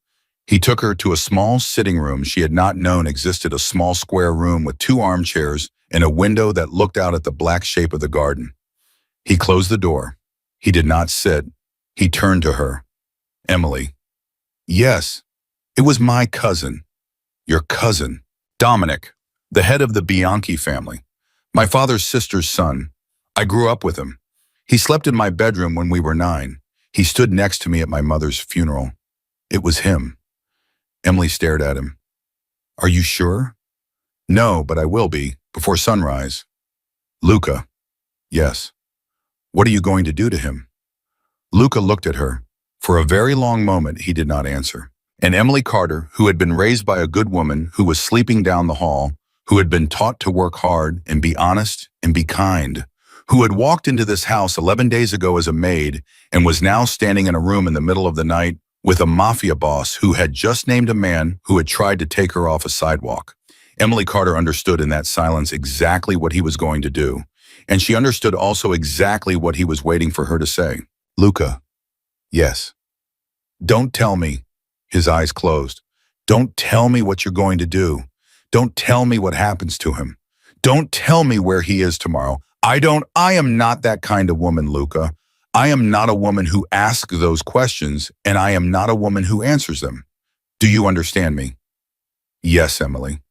He took her to a small sitting room she had not known existed, a small square room with 2 armchairs and a window that looked out at the black shape of the garden. He closed the door. He did not sit. He turned to her. Emily. Yes, it was my cousin. Your cousin. Dominic, the head of the Bianchi family. My father's sister's son. I grew up with him. He slept in my bedroom when we were 9. He stood next to me at my mother's funeral. It was him. Emily stared at him. Are you sure? No, but I will be, before sunrise. Luca. Yes. What are you going to do to him? Luca looked at her. For a very long moment, he did not answer. And Emily Carter, who had been raised by a good woman, who was sleeping down the hall, who had been taught to work hard and be honest and be kind, who had walked into this house 11 days ago as a maid and was now standing in a room in the middle of the night with a mafia boss who had just named a man who had tried to take her off a sidewalk. Emily Carter understood in that silence exactly what he was going to do, and she understood also exactly what he was waiting for her to say. Luca. Yes. Don't tell me. His eyes closed. Don't tell me what you're going to do. Don't tell me what happens to him. Don't tell me where he is tomorrow. I am not that kind of woman, Luca. I am not a woman who asks those questions, and I am not a woman who answers them. Do you understand me? Yes, Emily.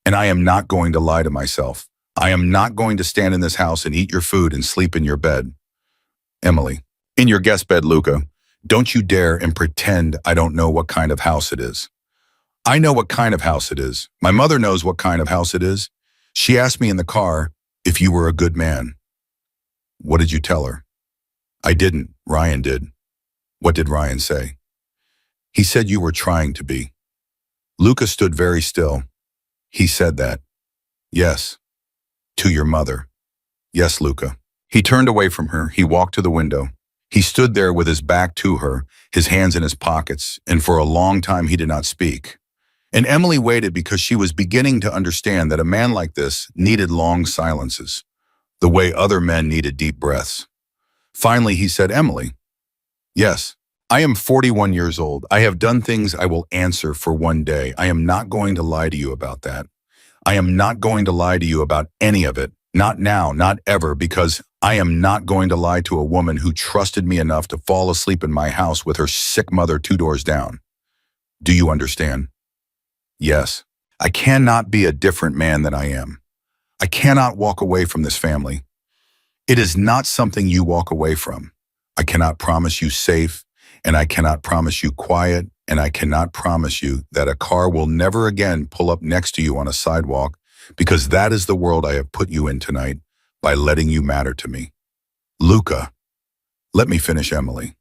And I am not going to lie to myself. I am not going to stand in this house and eat your food and sleep in your bed. Emily. In your guest bed, Luca. Don't you dare and pretend I don't know what kind of house it is. I know what kind of house it is. My mother knows what kind of house it is. She asked me in the car if you were a good man. What did you tell her? I didn't. Ryan did. What did Ryan say? He said you were trying to be. Luca stood very still. He said that. Yes. To your mother. Yes, Luca. He turned away from her. He walked to the window. He stood there with his back to her, his hands in his pockets, and for a long time he did not speak. And Emily waited because she was beginning to understand that a man like this needed long silences, the way other men needed deep breaths. Finally, he said, Emily. Yes, I am 41 years old. I have done things I will answer for one day. I am not going to lie to you about that. I am not going to lie to you about any of it. Not now, not ever, because I am not going to lie to a woman who trusted me enough to fall asleep in my house with her sick mother 2 doors down. Do you understand? Yes. I cannot be a different man than I am. I cannot walk away from this family. It is not something you walk away from. I cannot promise you safe, and I cannot promise you quiet, and I cannot promise you that a car will never again pull up next to you on a sidewalk, because that is the world I have put you in tonight by letting you matter to me. Luca. Let me finish, Emily.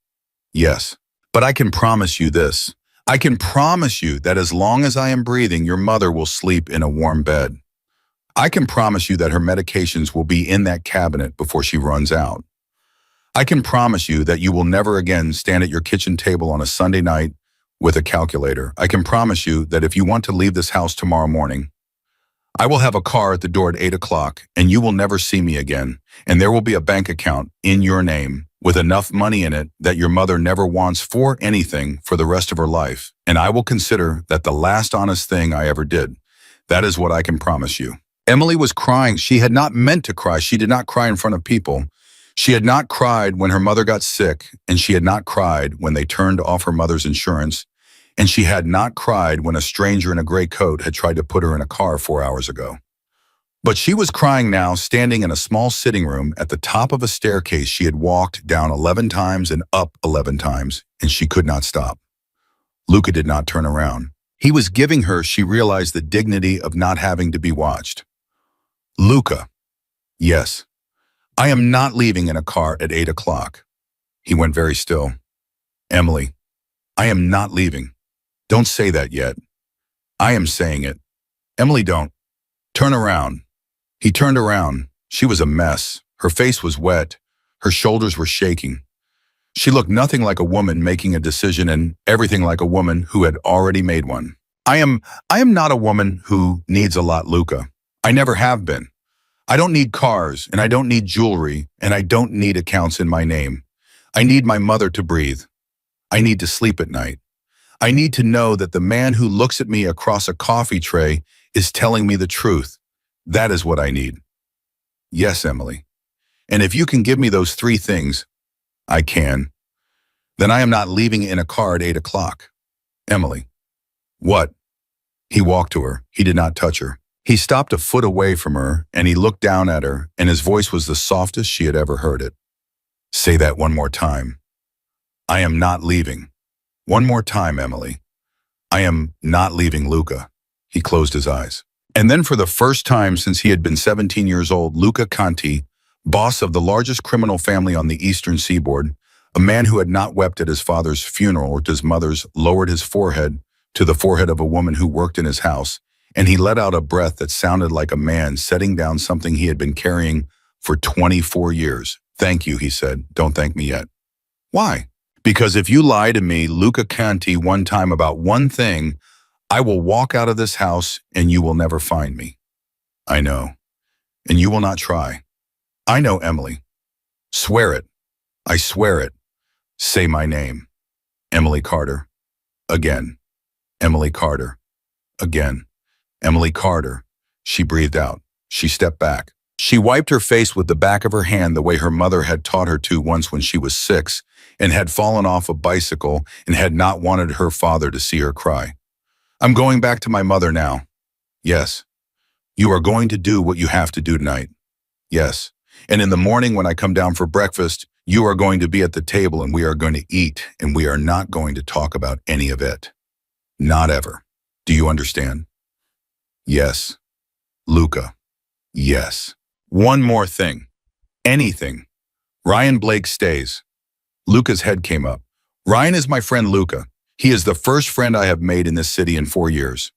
Yes, but I can promise you this. I can promise you that as long as I am breathing, your mother will sleep in a warm bed. I can promise you that her medications will be in that cabinet before she runs out. I can promise you that you will never again stand at your kitchen table on a Sunday night with a calculator. I can promise you that if you want to leave this house tomorrow morning, I will have a car at the door at 8 o'clock, and you will never see me again, and there will be a bank account in your name with enough money in it that your mother never wants for anything for the rest of her life, and I will consider that the last honest thing I ever did. That is what I can promise you." Emily was crying. She had not meant to cry. She did not cry in front of people. She had not cried when her mother got sick, and she had not cried when they turned off her mother's insurance, and she had not cried when a stranger in a gray coat had tried to put her in a car 4 hours ago. But she was crying now, standing in a small sitting room at the top of a staircase she had walked down 11 times and up 11 times, and she could not stop. Luca did not turn around. He was giving her, she realized, the dignity of not having to be watched. "Luca, yes, I am not leaving in a car at 8 o'clock. He went very still. "Emily, I am not leaving. Don't say that yet. I am saying it. Emily, don't. Turn around." He turned around. She was a mess. Her face was wet. Her shoulders were shaking. She looked nothing like a woman making a decision and everything like a woman who had already made one. I am not a woman who needs a lot, Luca. I never have been. I don't need cars, and I don't need jewelry, and I don't need accounts in my name. I need my mother to breathe. I need to sleep at night. I need to know that the man who looks at me across a coffee tray is telling me the truth. That is what I need. Yes, Emily. And if you can give me those 3 things, I can. Then I am not leaving in a car at 8 o'clock. Emily. What? He walked to her. He did not touch her. He stopped a foot away from her, and he looked down at her, and his voice was the softest she had ever heard it. Say that one more time. I am not leaving. One more time, Emily. I am not leaving Luca. He closed his eyes. And then for the first time since he had been 17 years old, Luca Conti, boss of the largest criminal family on the eastern seaboard, a man who had not wept at his father's funeral or at his mother's, lowered his forehead to the forehead of a woman who worked in his house, and he let out a breath that sounded like a man setting down something he had been carrying for 24 years. "Thank you," he said. "Don't thank me yet." "Why?" "Because if you lie to me, Luca Conti, one time about one thing, I will walk out of this house and you will never find me." "I know. And you will not try." "I know, Emily." "Swear it." "I swear it." "Say my name." "Emily Carter." Again. "Emily Carter." Again. "Emily Carter." She breathed out. She stepped back. She wiped her face with the back of her hand the way her mother had taught her to once when she was 6 and had fallen off a bicycle and had not wanted her father to see her cry. "I'm going back to my mother now." "Yes." "You are going to do what you have to do tonight." "Yes. And in the morning when I come down for breakfast, you are going to be at the table and we are going to eat and we are not going to talk about any of it. Not ever. Do you understand?" "Yes." "Luca." "Yes." "One more thing. Anything. Ryan Blake stays." Luca's head came up. "Ryan is my friend Luca. He is the first friend I have made in this city in 4 years.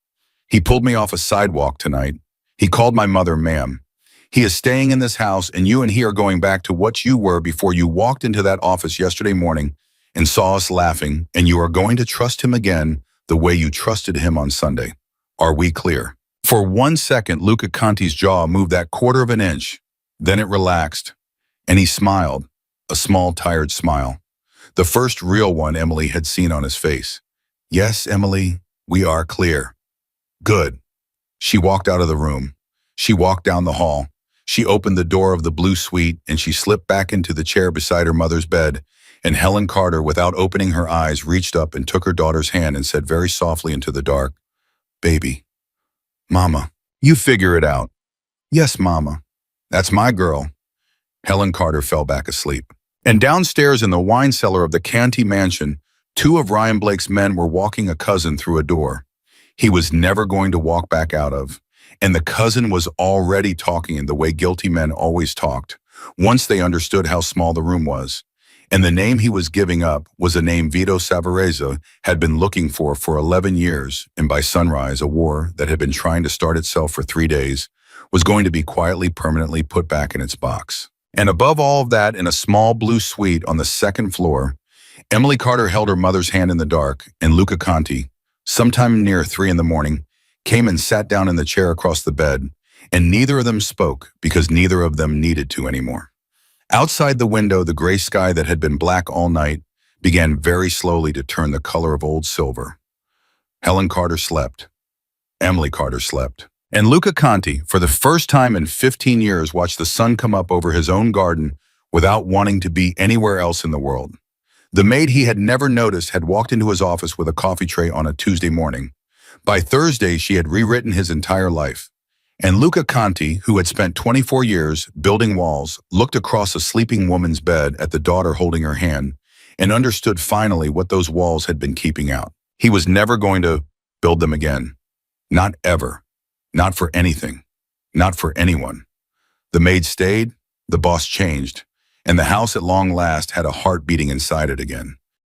He pulled me off a sidewalk tonight. He called my mother ma'am. He is staying in this house and you and he are going back to what you were before you walked into that office yesterday morning and saw us laughing, and you are going to trust him again the way you trusted him on Sunday. Are we clear?" For 1 second, Luca Conti's jaw moved that quarter of an inch. Then it relaxed, and he smiled, a small, tired smile. The first real one Emily had seen on his face. "Yes, Emily, we are clear." "Good." She walked out of the room. She walked down the hall. She opened the door of the blue suite, and she slipped back into the chair beside her mother's bed, and Helen Carter, without opening her eyes, reached up and took her daughter's hand and said very softly into the dark, "Baby." "Mama, you figure it out." "Yes, Mama. That's my girl." Helen Carter fell back asleep. And downstairs in the wine cellar of the Canty mansion, 2 of Ryan Blake's men were walking a cousin through a door he was never going to walk back out of. And the cousin was already talking in the way guilty men always talked, once they understood how small the room was. And the name he was giving up was a name Vito Savarezza had been looking for 11 years, and by sunrise, a war that had been trying to start itself for 3 days was going to be quietly, permanently put back in its box. And above all of that, in a small blue suite on the 2nd floor, Emily Carter held her mother's hand in the dark, and Luca Conti, sometime near 3 in the morning, came and sat down in the chair across the bed, and neither of them spoke because neither of them needed to anymore. Outside the window, the gray sky that had been black all night began very slowly to turn the color of old silver. Helen Carter slept. Emily Carter slept. And Luca Conti, for the first time in 15 years, watched the sun come up over his own garden without wanting to be anywhere else in the world. The maid he had never noticed had walked into his office with a coffee tray on a Tuesday morning. By Thursday, she had rewritten his entire life. And Luca Conti, who had spent 24 years building walls, looked across a sleeping woman's bed at the daughter holding her hand and understood finally what those walls had been keeping out. He was never going to build them again. Not ever. Not for anything. Not for anyone. The maid stayed, the boss changed, and the house at long last had a heart beating inside it again.